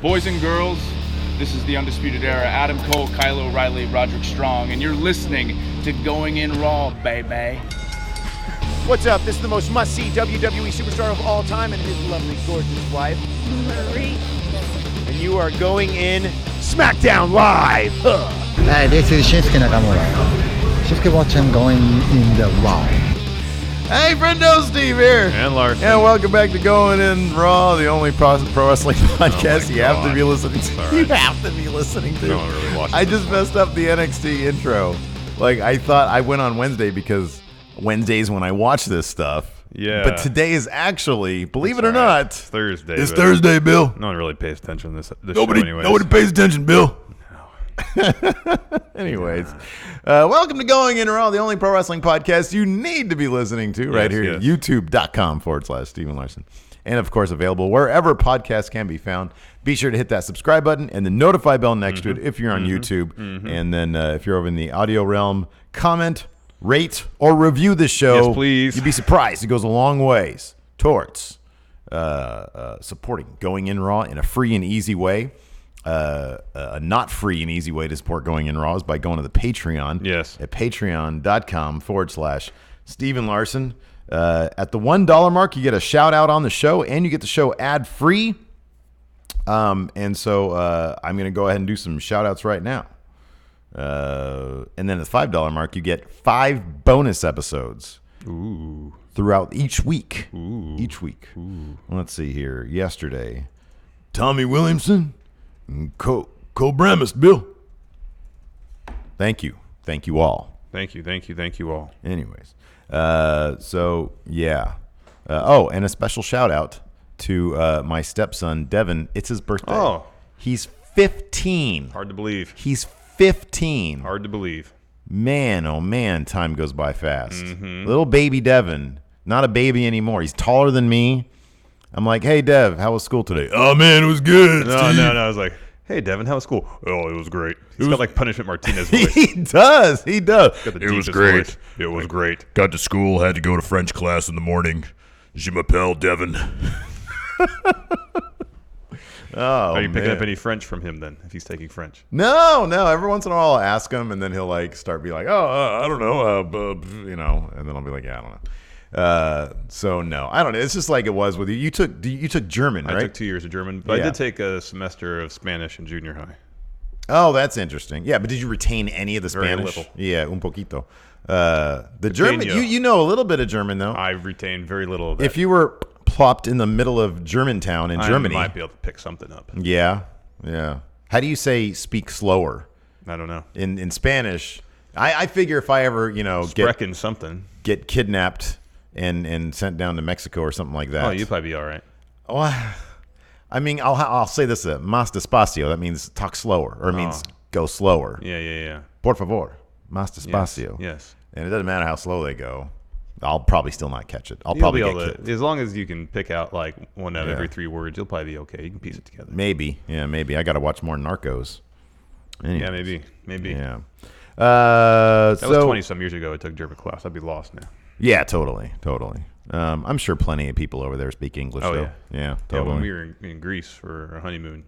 Boys and girls, this is the Undisputed Era. Adam Cole, Kyle O'Reilly, Roderick Strong, and you're listening to Going In Raw, baby. What's up? This is the most must-see WWE superstar of all time and his lovely, gorgeous wife, Marie. And you are going in SmackDown Live. Hi, this is Shinsuke Nakamura. Shinsuke watch him going in the Raw. Hey, friendo, Steve here. And Larson. And welcome back to Going In Raw, the only pro wrestling podcast you have to be listening to. Right. You have to be listening to. No one really watches I just messed up the NXT intro. Like, I thought I went on Wednesday because Wednesday's when I watch this stuff. Yeah. But today is actually, believe it or not, It's Thursday. It's Thursday, Bill. No one really pays attention to this Nobody, show anyways. nobody pays attention, Bill. Anyways, welcome to Going In Raw, the only pro wrestling podcast you need to be listening to right here at youtube.com/Steven Larson. And of course, available wherever podcasts can be found. Be sure to hit that subscribe button and the notify bell next to it if you're on YouTube. And then if you're over in the audio realm, comment, rate, or review the show. Yes, please. You'd be surprised. It goes a long ways towards supporting Going In Raw in a free and easy way. A not free and easy way to support Going In Raw is by going to the Patreon. Yes. At patreon.com/Steven Larson. At the $1 mark, you get a shout out on the show and you get the show ad free. And so I'm going to go ahead and do some shout outs right now. And then at the $5 mark, you get 5 bonus episodes. Ooh. Throughout each week. Ooh. Each week. Ooh. Let's see here. Yesterday, Tommy Williamson. Cole Bramis, Bill. Thank you all. Thank you all. Anyways, so yeah. And a special shout out to my stepson Devin. It's his birthday. Oh, he's 15. hard to believe. He's 15. Hard to believe. Man, oh man, time goes by fast. Little baby Devin, not a baby anymore. He's taller than me. I'm like, hey, Dev, how was school today? Oh, man, it was good. No. I was like, hey, Devin, how was school? Oh, it was great. He's got like Punishment Martinez voice. He does. Got the It was deepest great. voice. It was great. Got to school, had to go to French class in the morning. Je m'appelle Devin. Oh, Are you picking man. up any French from him then, if he's taking French? No. Every once in a while I'll ask him, and then he'll like start be like, I don't know, and then I'll be like, yeah, I don't know. So no, I don't know. It's just like it was with you. You took German, right? I took 2 years of German, but Yeah. I did take a semester of Spanish in junior high. Oh, that's interesting. Yeah, but did you retain any of the Very Spanish? little. Yeah, un poquito. The German, Pequeño. you know a little bit of German though. I retained very little of that. If you were plopped in the middle of Germantown in Germany, I might be able to pick something up. Yeah. How do you say speak slower I don't know. in Spanish? I figure if I ever Sprechen something. get kidnapped and sent down to Mexico or something like that. Oh, you'd probably be all right. Well, I mean, I'll say this: más despacio. That means talk slower, or it means go slower. Yeah. Por favor, más despacio. Yes. And it doesn't matter how slow they go. I'll probably still not catch it. I'll You'll probably be get able kicked. to, as long as you can pick out like one out of Yeah. every 3 words, you'll probably be okay. You can piece it together. Maybe. Yeah, maybe. I got to watch more Narcos. Anyways. Yeah, maybe. Yeah. That So was 20-some years ago I took German class. I'd be lost now. yeah, totally. I'm sure plenty of people over there speak English. Oh, though. yeah. Yeah, Yeah, when totally. we were in Greece for our honeymoon,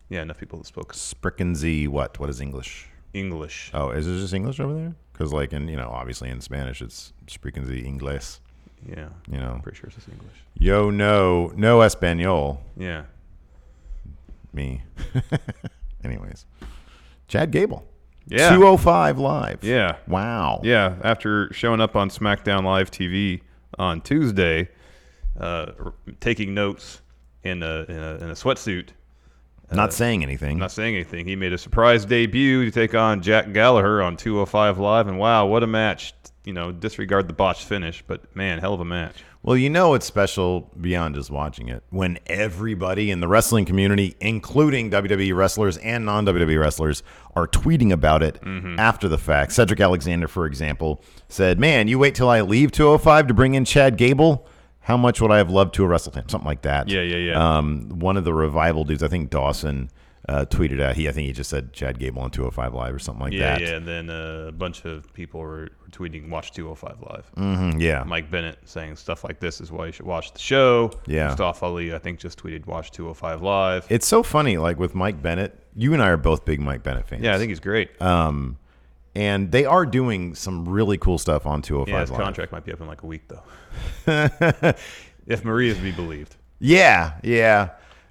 yeah, enough people that spoke Sprickensy, what is English? English. Oh, is it just English over there? Because like obviously in Spanish it's Sprickensy Inglés. Yeah. I'm pretty sure it's just English. Yo, no español. Yeah. Me. Anyways, Chad Gable. Yeah. 205 Live. Yeah. Wow. Yeah, after showing up on SmackDown Live TV on Tuesday, taking notes in a sweatsuit. Not saying anything. Not saying anything. He made a surprise debut to take on Jack Gallagher on 205 Live, and wow, what a match. Disregard the botched finish, but man, hell of a match. Well, it's special beyond just watching it when everybody in the wrestling community, including WWE wrestlers and non-WWE wrestlers, are tweeting about it after the fact. Cedric Alexander, for example, said, man, you wait till I leave 205 to bring in Chad Gable? How much would I have loved to have wrestled him? Something like that. Yeah. One of the Revival dudes, I think Dawson, tweeted out. I think he just said Chad Gable on 205 Live or something like that. Yeah, and then a bunch of people were tweeting, watch 205 Live. Mm-hmm, yeah. Mike Bennett saying stuff like this is why you should watch the show. Yeah. Mustafa Ali, I think, just tweeted, watch 205 Live. It's so funny, like with Mike Bennett, you and I are both big Mike Bennett fans. Yeah, I think he's great. And they are doing some really cool stuff on 205 Yeah, his Live. contract might be up in like a week, though. If Marie is to be believed. Yeah.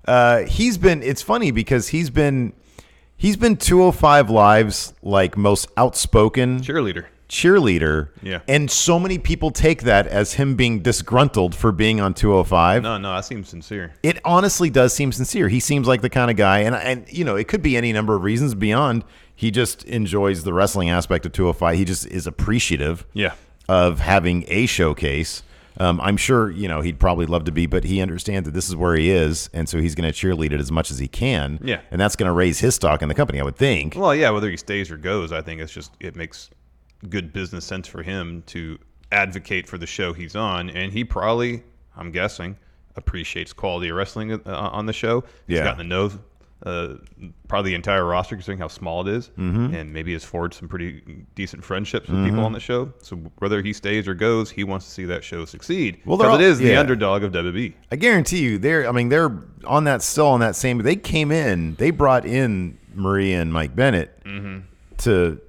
It's funny because he's been 205 Live's like most outspoken cheerleader. Yeah. And so many people take that as him being disgruntled for being on 205. No, that seems sincere. It honestly does seem sincere. He seems like the kind of guy, and you know, it could be any number of reasons beyond. He just enjoys the wrestling aspect of 205. He just is appreciative of having a showcase. I'm sure, you know, he'd probably love to be, but he understands that this is where he is, and so he's going to cheerlead it as much as he can. Yeah. And that's going to raise his stock in the company, I would think. Well, yeah, whether he stays or goes, I think it makes good business sense for him to advocate for the show he's on, and he probably, I'm guessing, appreciates quality of wrestling on the show. He's gotten to know probably the entire roster, considering how small it is, and maybe has forged some pretty decent friendships with people on the show. So whether he stays or goes, he wants to see that show succeed. Well, because it is the underdog of WWE. I guarantee you, they're on that same. They came in, they brought in Maria and Mike Bennett to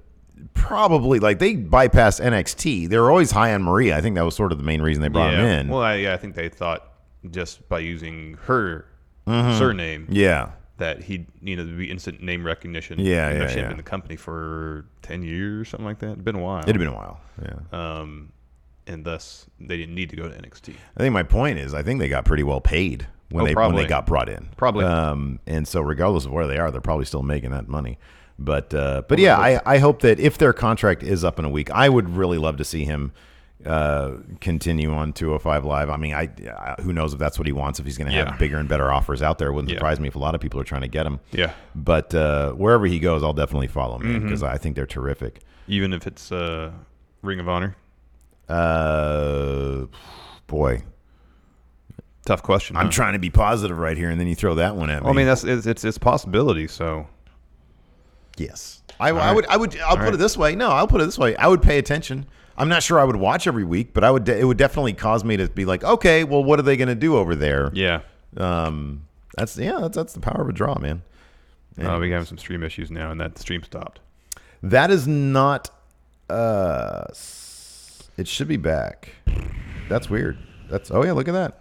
probably they bypassed NXT. They were always high on Maria. I think that was sort of the main reason they brought him in. Well, I think they thought just by using her surname, that he needed to be instant name recognition. She had been in the company for 10 years, something like that. It'd been a while. It'd been a while, yeah. And thus, they didn't need to go to NXT. I think my point is, I think they got pretty well paid when they got brought in. Probably. And so regardless of where they are, they're probably still making that money. But yeah, I hope that if their contract is up in a week, I would really love to see him continue on 205 Live. I mean, who knows if that's what he wants, if he's going to have bigger and better offers out there. It wouldn't surprise me if a lot of people are trying to get him. Yeah. But wherever he goes, I'll definitely follow him because I think they're terrific. Even if it's Ring of Honor? Boy. Tough question. I'm trying to be positive right here, and then you throw that one at me. Well, I mean, it's a possibility, so. Yes. I'll put it this way. No, I'll put it this way. I would pay attention. I'm not sure I would watch every week, but it would definitely cause me to be like, okay, well, what are they going to do over there? Yeah. That's the power of a draw, man. Oh, we have some stream issues now, and that stream stopped. That is not. It should be back. That's weird. Oh yeah, look at that.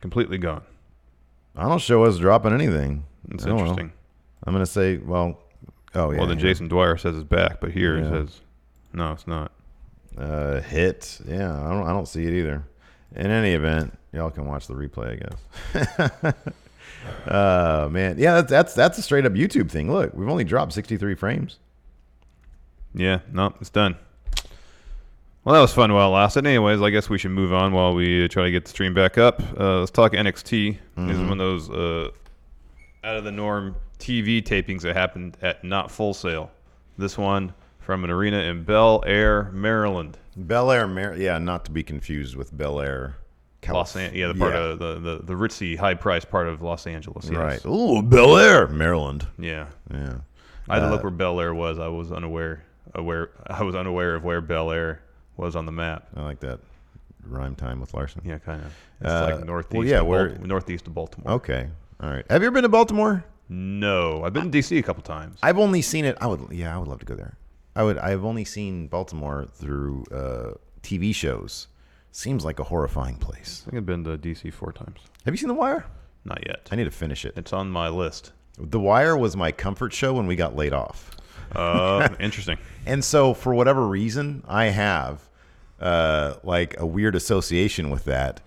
Completely gone. I don't show us dropping anything. That's interesting. I'm gonna say, well, oh yeah. Well, then Jason Dwyer says it's back, but here it says, no, it's not. Hit. Yeah, I don't see it either. In any event, y'all can watch the replay, I guess. Man, yeah, that's a straight up YouTube thing. Look, we've only dropped 63 frames. Yeah, no, it's done. Well, that was fun while it lasted. Anyways, I guess we should move on while we try to get the stream back up. Let's talk NXT. This is one of those out of the norm TV tapings that happened at Not Full Sail. This one from an arena in Bel Air, Maryland. Bel Air, not to be confused with Bel Air, California. The part of the ritzy, high-priced part of Los Angeles. Yes. Right. Ooh, Bel Air, Maryland. Yeah. Yeah. I had to look where Bel Air was. I was unaware of where Bel Air was on the map. I like that rhyme time with Larson. Yeah, kind of. It's like northeast. Well, northeast of Baltimore. Okay. All right. Have you ever been to Baltimore? No, I've been to DC a couple times. I've only seen it. I would love to go there. I've only seen Baltimore through TV shows. Seems like a horrifying place. I think I've been to DC 4 times. Have you seen The Wire? Not yet. I need to finish it. It's on my list. The Wire was my comfort show when we got laid off. Interesting. And so for whatever reason, I have like a weird association with that,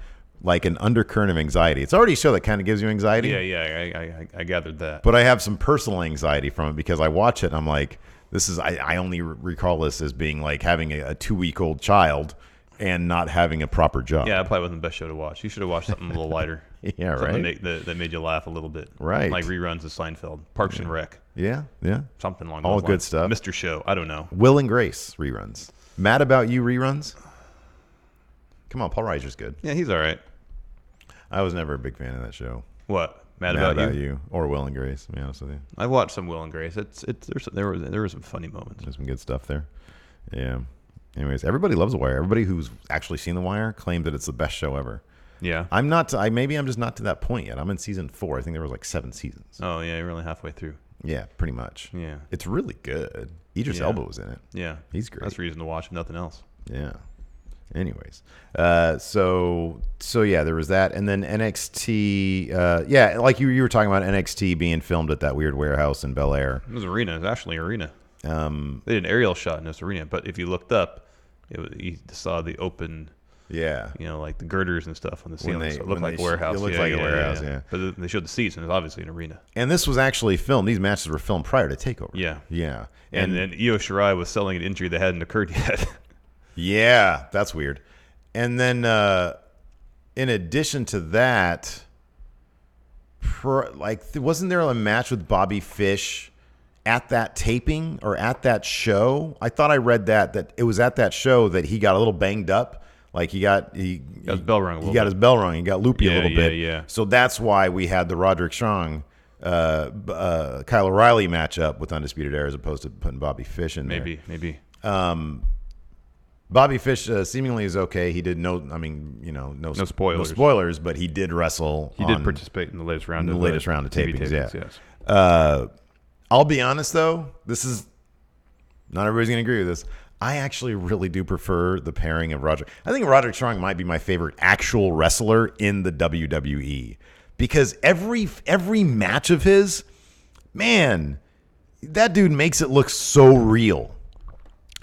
like an undercurrent of anxiety. It's already a show that kind of gives you anxiety. Yeah, I gathered that. But I have some personal anxiety from it because I watch it and I'm like, I only recall this as being like having a 2-week-old child and not having a proper job. Yeah, that probably wasn't the best show to watch. You should have watched something a little lighter. Yeah, right. That made you laugh a little bit. Right. Like reruns of Seinfeld, Parks and Rec. Yeah. Something along all those good lines. stuff. Mr. Show, I don't know. Will and Grace reruns. Mad About You reruns. Come on, Paul Reiser's good. Yeah, he's all right. I was never a big fan of that show. What? Mad About You or Will and Grace. To be honest with you, I watched some Will and Grace. There were some funny moments. There's some good stuff there. Yeah. Anyways, everybody loves The Wire. Everybody who's actually seen The Wire claimed that it's the best show ever. Yeah. I'm not. Maybe I'm just not to that point yet. I'm in season 4. I think there was like 7 seasons. Oh yeah, you're only halfway through. Yeah, pretty much. Yeah. It's really good. Idris Elba was in it. Yeah. He's great. That's a reason to watch, if nothing else. Yeah. Anyways, so yeah, there was that, and then NXT. Yeah, like you were talking about NXT being filmed at that weird warehouse in Bel Air. It was arena. It was actually arena. They did an aerial shot in this arena, but if you looked up, you saw the open. Yeah. Like the girders and stuff on the ceiling. So it looked like a warehouse. It looked like a warehouse. Yeah. But they showed the seats, and it's obviously an arena. And this was actually filmed. These matches were filmed prior to Takeover. Yeah. Yeah. And then Io Shirai was selling an injury that hadn't occurred yet. Yeah, that's weird. And then, in addition to that, wasn't there a match with Bobby Fish at that taping or at that show? I thought I read that it was at that show that he got a little banged up. Like he got his bell rung. He got his bell rung. He got loopy a little bit. Yeah. So that's why we had the Roderick Strong, Kyle O'Reilly matchup with Undisputed Era as opposed to putting Bobby Fish in there. Maybe. Bobby Fish seemingly is okay. He did no spoilers. No spoilers, but he did wrestle. He did participate in the latest round. In the latest round of tapings. Yeah. Yes. I'll be honest though. This is not everybody's going to agree with this. I actually really do prefer the pairing of Roderick. I think Roderick Strong might be my favorite actual wrestler in the WWE because every match of his, man, that dude makes it look so real.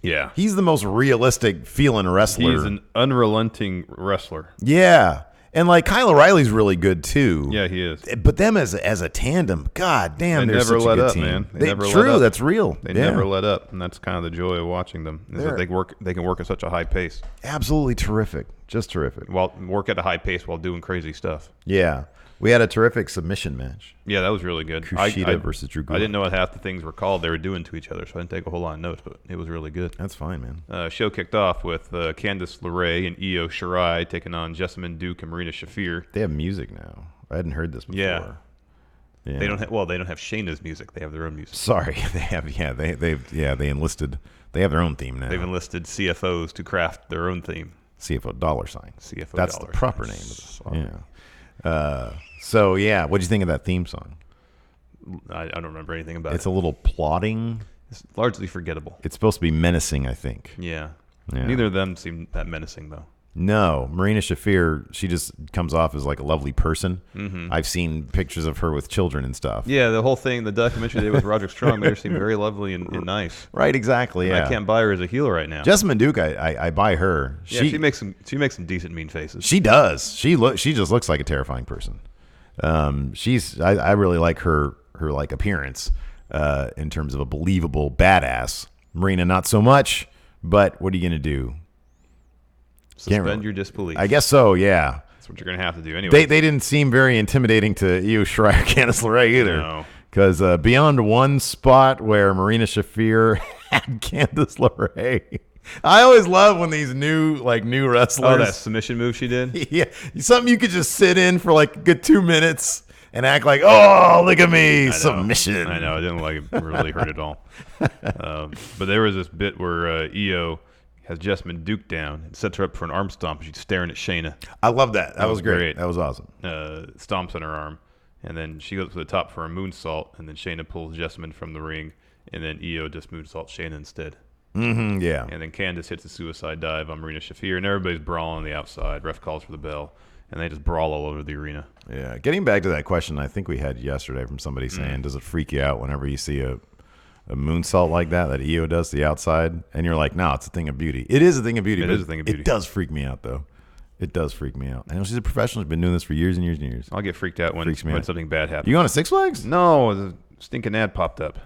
Yeah. He's the most realistic feeling wrestler. He's an unrelenting wrestler. Yeah. And like Kyle O'Reilly's really good too. Yeah, he is. But them as a tandem, god damn, they're such a good team. Man. They never true, let up. That's real. They never let up, and that's kind of the joy of watching them. Is that they can work at such a high pace. Absolutely terrific. Just terrific. Work at a high pace while doing crazy stuff. Yeah. We had a terrific submission match. Yeah, that was really good. Kushida versus Drew Gulak. I didn't know what half the things were called they were doing to each other, so I didn't take a whole lot of notes, but it was really good. That's fine, man. Show kicked off with Candice LeRae and Io Shirai taking on Jessamine Duke and Marina Shafir. They have music now. I hadn't heard this before. Yeah. They don't have Shayna's music. They have their own music. Sorry, they have. Yeah, they enlisted. They have their own theme now. They've enlisted CFOs to craft their own theme. CFO $. CFO. That's the proper name of this. Yeah. So yeah, what do you think of that theme song? I don't remember anything about it. It's a little plodding. It's largely forgettable. It's supposed to be menacing, I think. Yeah. Neither of them seem that menacing though. No, Marina Shafir, she just comes off as like a lovely person. Mm-hmm. I've seen pictures of her with children and stuff. Yeah, the whole thing, the documentary they did with Roderick Strong, made her seem very lovely and nice. Right, exactly. And yeah, I can't buy her as a heel right now. Jessamine Duke, I buy her. She makes some decent mean faces. She does. She just looks like a terrifying person. I really like her like appearance in terms of a believable badass. Marina, not so much. But what are you gonna do? Suspend your disbelief. I guess so. Yeah. That's what you're gonna have to do anyway. They didn't seem very intimidating to Io Shirai or Candice LeRae either. No. Because beyond one spot where Marina Shafir had Candice LeRae. I always love when these new wrestlers. Oh, that submission move she did? Yeah. Something you could just sit in for like a good 2 minutes and act like, oh, look at me, submission. I know. I didn't like it. Really hurt at all. But there was this bit where Io has Jessamine Duke down and sets her up for an arm stomp. She's staring at Shayna. I love that. That was great. That was awesome. Stomps on her arm. And then she goes to the top for a moonsault. And then Shayna pulls Jessamine from the ring. And then Io just moonsaults Shayna instead. Mm-hmm, yeah. And then Candice hits a suicide dive on Marina Shafir. And everybody's brawling on the outside. Ref calls for the bell. And they just brawl all over the arena. Yeah. Getting back to that question I think we had yesterday from somebody saying, does it freak you out whenever you see a moonsault like that Io does to the outside? And you're like, no, it's a thing of beauty. It is a thing of beauty. It is a thing of beauty. It does freak me out, though. It does freak me out. I know she's a professional. She's been doing this for years and years and years. I'll get freaked out when something bad happens. You going to Six Flags? No, the stinking ad popped up.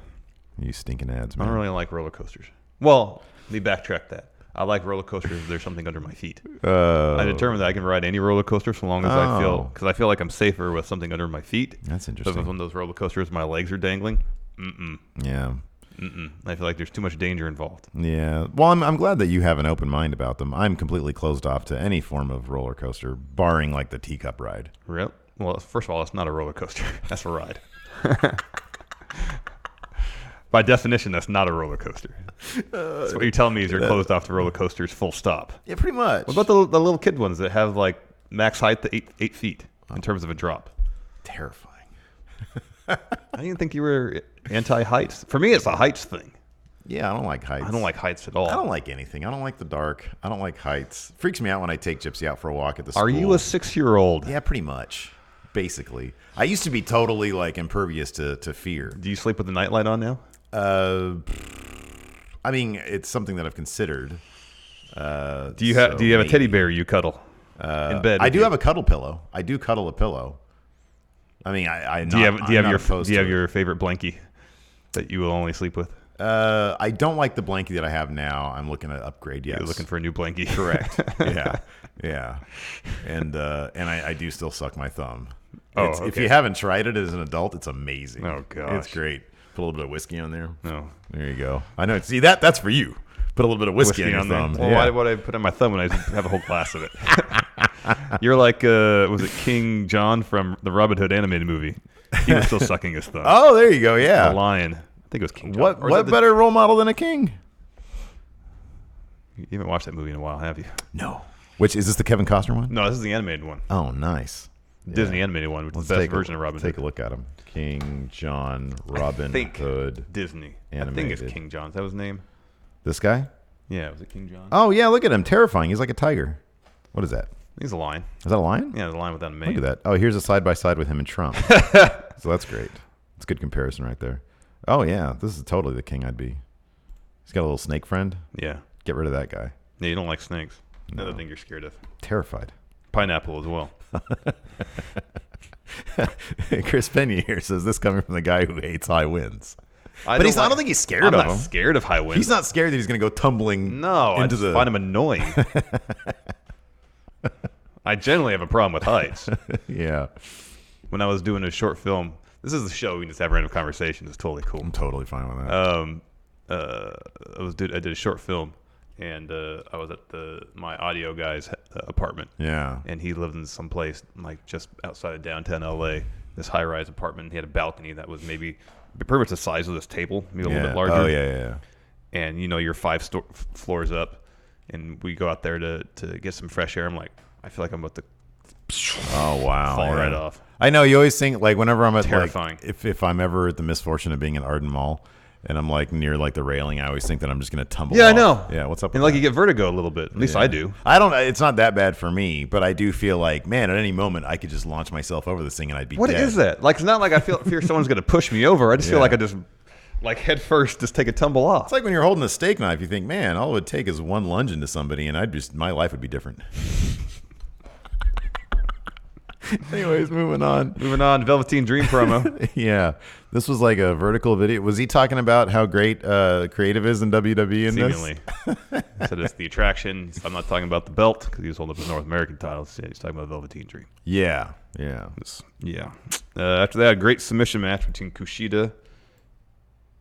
You stinking ads, man. I don't really like roller coasters. Well, let me backtrack that. I like roller coasters if there's something under my feet. I determined that I can ride any roller coaster so long as I feel like I'm safer with something under my feet. That's interesting. So if one of those roller coasters, my legs are dangling. Yeah. I feel like there's too much danger involved. Yeah. Well, I'm glad that you have an open mind about them. I'm completely closed off to any form of roller coaster, barring like the teacup ride. Well, first of all, it's not a roller coaster. That's a ride. By definition, that's not a roller coaster. So what you're telling me is you're closed off to roller coasters, full stop. Yeah, pretty much. What about the little kid ones that have like max height to 8 feet in terms of a drop? Terrifying. I didn't think you were anti-heights. For me, it's a heights thing. Yeah, I don't like heights. I don't like heights at all. I don't like anything. I don't like the dark. I don't like heights. Freaks me out when I take Gypsy out for a walk at the school. Are you a 6-year-old? Yeah, pretty much. Basically. I used to be totally like impervious to fear. Do you sleep with the nightlight on now? I mean, it's something that I've considered. Do you have a teddy bear you cuddle in bed? I do have a cuddle pillow. I do cuddle a pillow. I mean, do you have your favorite blankie that you will only sleep with? I don't like the blankie that I have now. I'm looking to upgrade. Yes, you're looking for a new blankie. Correct. Yeah. And I do still suck my thumb. Okay. If you haven't tried it as an adult, it's amazing. Oh gosh, it's great. Put a little bit of whiskey on there. No, there you go. I know. See that's for you. Put a little bit of whiskey on your thumb. Well, why would I put it on my thumb when I have a whole glass of it? You're like, was it King John from the Robin Hood animated movie? He was still sucking his thumb. Oh, there you go. Yeah, the lion. I think it was King John. What better role model than a king? You haven't watched that movie in a while, have you? No. Which is this the Kevin Costner one? No, this is the animated one. Oh, nice. Disney animated one, which is the best version of Robin Hood. Take a look at him. King John Robin Hood. Disney. Animated. I think it's King John. Is that his name? This guy? Yeah, was it King John? Oh, yeah, look at him. Terrifying. He's like a tiger. What is that? He's a lion. Is that a lion? Yeah, there's a lion without a mane. Look at that. Oh, here's a side-by-side with him and Trump. So that's great. It's a good comparison right there. Oh, yeah. This is totally the king I'd be. He's got a little snake friend. Yeah. Get rid of that guy. Yeah, you don't like snakes. No. Another thing you're scared of. Terrified. Pineapple as well. Chris Pena here says this coming from the guy who hates high winds. I don't think he's scared of them. I'm not scared of high winds. He's not scared that he's going to go tumbling. No, I just find him annoying. I generally have a problem with heights. Yeah. When I was doing a short film, this is the show we can just have random conversations. It's totally cool. I'm totally fine with that. I did a short film, and I was at my audio guy's apartment. Yeah. And he lived in some place like just outside of downtown LA. This high-rise apartment. He had a balcony that was maybe pretty much the size of this table, maybe a little bit larger. Oh yeah. And you're 5 floors up, and we go out there to get some fresh air. I'm like, I feel like I'm about to fall right off. I know, you always think, like, whenever I'm at, terrifying. Like, if I'm ever at the misfortune of being at Arden Mall and I'm like near like the railing, I always think that I'm just gonna tumble off. I know. Yeah, what's up? And like you get vertigo a little bit. At least I do. I don't. It's not that bad for me, but I do feel like, man, at any moment I could just launch myself over this thing and I'd be dead. What is that? Like, it's not like I fear someone's gonna push me over. I just feel like I just like head first just take a tumble off. It's like when you're holding a steak knife, you think, man, all it would take is one lunge into somebody and my life would be different. Anyways, moving on. Velveteen Dream promo. Yeah. This was like a vertical video. Was he talking about how great creative is in WWE in Seemingly. this? So it's the attraction. I'm not talking about the belt because he was holding up his North American title. He's talking about Velveteen Dream. Yeah. After that, a great submission match between Kushida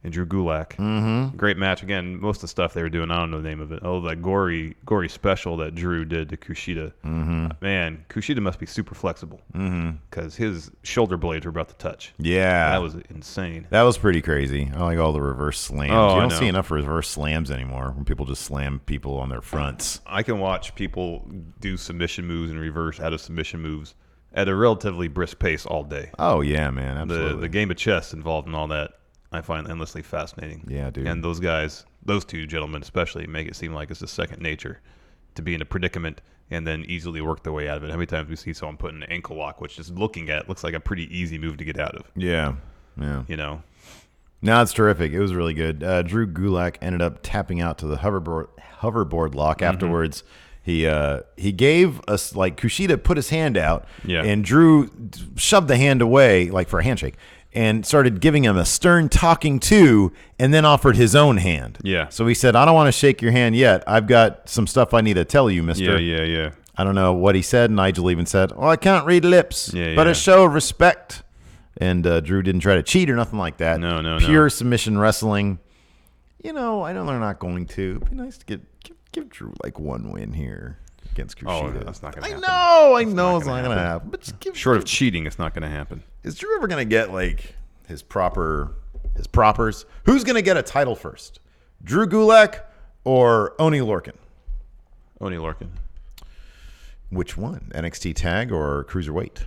and Drew Gulak. Mm-hmm. Great match. Again, most of the stuff they were doing, I don't know the name of it. Oh, that gory special that Drew did to Kushida. Mm-hmm. Man, Kushida must be super flexible because his shoulder blades were about to touch. Yeah. That was insane. That was pretty crazy. I like all the reverse slams. Oh, you don't see enough reverse slams anymore when people just slam people on their fronts. I can watch people do submission moves and reverse out of submission moves at a relatively brisk pace all day. Oh, yeah, man. Absolutely. The game of chess involved in all that, I find endlessly fascinating. Yeah, dude. And those guys, those two gentlemen especially, make it seem like it's a second nature to be in a predicament and then easily work their way out of it. How many times we see someone put in an ankle lock, which just looking at looks like a pretty easy move to get out of. Yeah. You know? No, it's terrific. It was really good. Drew Gulak ended up tapping out to the hoverboard lock afterwards. He gave us, like, Kushida put his hand out, and Drew shoved the hand away, like for a handshake, and started giving him a stern talking to, and then offered his own hand. Yeah. So he said, I don't want to shake your hand yet. I've got some stuff I need to tell you, mister. Yeah. I don't know what he said. Nigel even said, I can't read lips, but a show of respect. And Drew didn't try to cheat or nothing like that. No. Pure submission wrestling. I know they're not going to. It'd be nice to give Drew like one win here. against Kushida. Oh, that's not going to happen. I know it's not going to happen. But just Short of cheating, it's not going to happen. Is Drew ever going to get like his propers? Who's going to get a title first? Drew Gulak or Oney Lorcan? Oney Lorcan. Which one? NXT Tag or Cruiserweight?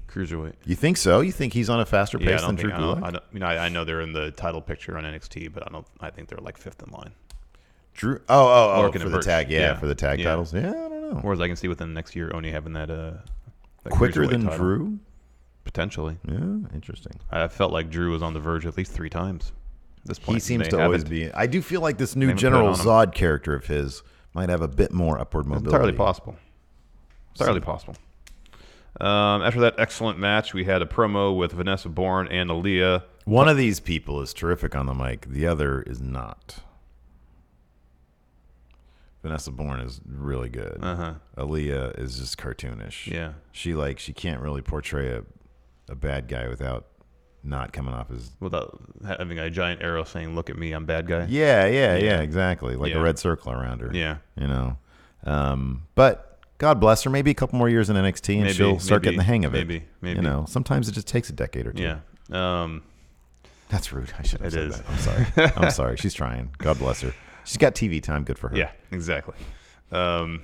Cruiserweight. You think so? You think he's on a faster pace than Drew Gulak? I know they're in the title picture on NXT, but I think they're like 5th in line. Drew. Lorcan for and the Burch. tag. Yeah, for the tag titles. Yeah, I don't know. Whereas I can see within the next year, Oney having that quicker than title. Drew. Potentially. Yeah, interesting. I felt like Drew was on the verge at least 3 times. At this point, He seems to always be. I do feel like this new haven't General put it on Zod character of his might have a bit more upward mobility. Entirely possible. Possible. After that excellent match, we had a promo with Vanessa Bourne and Aaliyah. One of these people is terrific on the mic. The other is not. Vanessa Bourne is really good. Aaliyah is just cartoonish. Yeah. She can't really portray a bad guy without not coming off as Without having a giant arrow saying, "Look at me, I'm bad guy." Yeah, exactly. Like a red circle around her. Yeah. You know. But God bless her. Maybe a couple more years in NXT and she'll start getting the hang of it. Maybe. You know, sometimes it just takes a decade or two. Yeah. That's rude. I should have said is. that. I'm sorry. I'm sorry. She's trying. God bless her. She's got TV time. Good for her. Yeah, exactly. So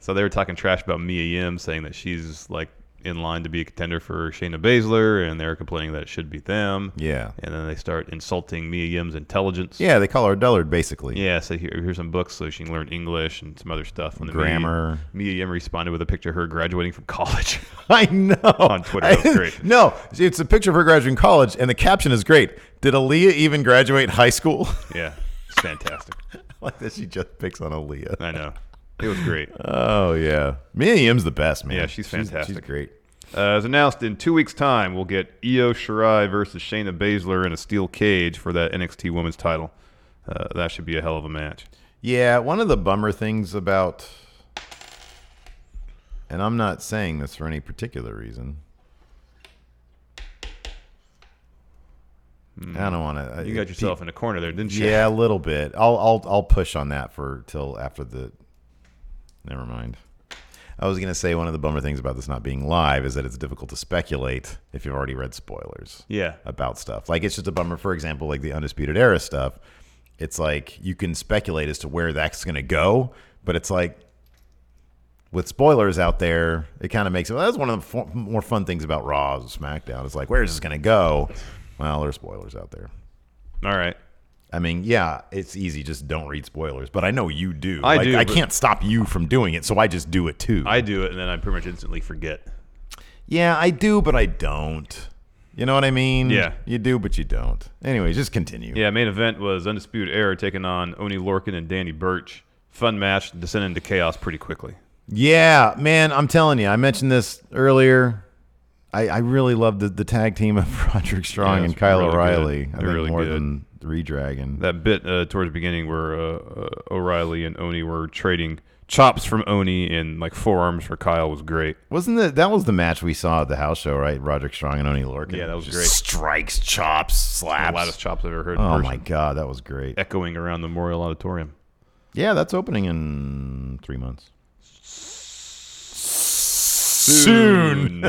they were talking trash about Mia Yim, saying that she's like in line to be a contender for Shayna Baszler, and they're complaining that it should be them. Yeah. And then they start insulting Mia Yim's intelligence. Yeah, they call her a dullard, basically. Yeah, so here's some books so she can learn English and some other stuff. And Grammar. Mia Yim responded with a picture of her graduating from college. I know. On Twitter. That was great. No, it's a picture of her graduating college, and the caption is great. Did Aaliyah even graduate high school? Yeah, it's fantastic. Like that she just picks on Aaliyah. I know. It was great. Oh, yeah. Mia Yim's the best, man. Yeah, she's fantastic. She's great. As announced, in 2 weeks' time, we'll get Io Shirai versus Shayna Baszler in a steel cage for that NXT Women's title. That should be a hell of a match. Yeah, one of the bummer things about, and I'm not saying this for any particular reason. I don't want to. You got yourself in a corner there, didn't you? Yeah, a little bit. I'll push on that till after the. Never mind. I was gonna say one of the bummer things about this not being live is that it's difficult to speculate if you've already read spoilers. Yeah. About stuff. Like it's just a bummer. For example, like the Undisputed Era stuff. It's like you can speculate as to where that's gonna go, but it's like with spoilers out there, it kind of makes it. Well, that's one of the more fun things about Raw and SmackDown. It's like, where is this gonna go? Well, there's spoilers out there. All right. I mean, yeah, it's easy. Just don't read spoilers. But I know you do. I do. I can't stop you from doing it, so I just do it too. I do it, and then I pretty much instantly forget. Yeah, I do, but I don't. You know what I mean? Yeah. You do, but you don't. Anyway, just continue. Yeah, main event was Undisputed Era taking on Oney Lorcan and Danny Burch. Fun match, descended into chaos pretty quickly. Yeah, man, I'm telling you. I mentioned this earlier. I really loved the tag team of Roderick Strong and Kyle O'Reilly. I think really more good. than the Redragon. That bit towards the beginning where O'Reilly and Oney were trading chops from Oney and like forearms for Kyle was great. Wasn't that was the match we saw at the house show, right? Roderick Strong and Oney Lorcan. Yeah, that was Just great. Strikes, chops, slaps. The loudest chops I've ever heard in Oh person. my God, that was great. Echoing around the Memorial Auditorium. Yeah, that's opening in 3 months. Soon.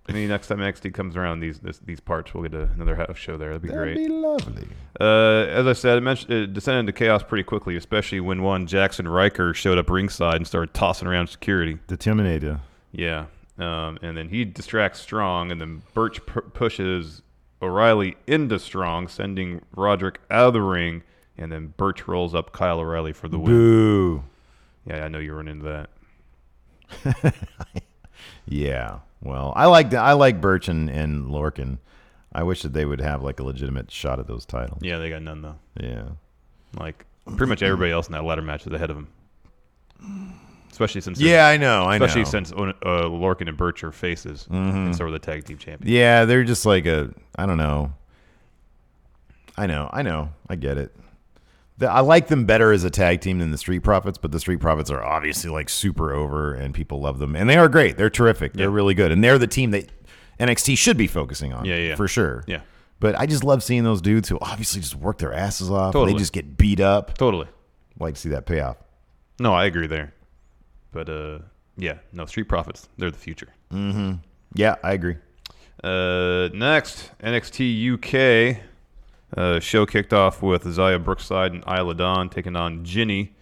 Maybe next time NXT comes around these parts, we'll get another house show there. That'd be great. That'd be lovely. As I said, it descended into chaos pretty quickly, especially when one Jackson Riker showed up ringside and started tossing around security. The Terminator. Yeah. And then he distracts Strong, and then Burch pushes O'Reilly into Strong, sending Roderick out of the ring, and then Burch rolls up Kyle O'Reilly for the win. Boo. Yeah, I know you were into that. Yeah. Well, I like Burch and Lorcan. I wish that they would have like a legitimate shot at those titles. Yeah, they got none though. Yeah. Like pretty much everybody else in that ladder match is ahead of him. Especially since I know. Especially since Lorcan and Burch are faces, and so are the tag team champions. Yeah, they're just like I don't know. I know. I get it. I like them better as a tag team than the Street Profits, but the Street Profits are obviously like super over and people love them. And they are great. They're terrific. They're really good. And they're the team that NXT should be focusing on. Yeah. For sure. Yeah. But I just love seeing those dudes who obviously just work their asses off. Totally. They just get beat up. Totally. I'd like to see that payoff. No, I agree there. But yeah, no, Street Profits, they're the future. Mm-hmm. Yeah, I agree. Next, NXT UK show kicked off with Xia Brookside and Isla Dawn taking on Ginny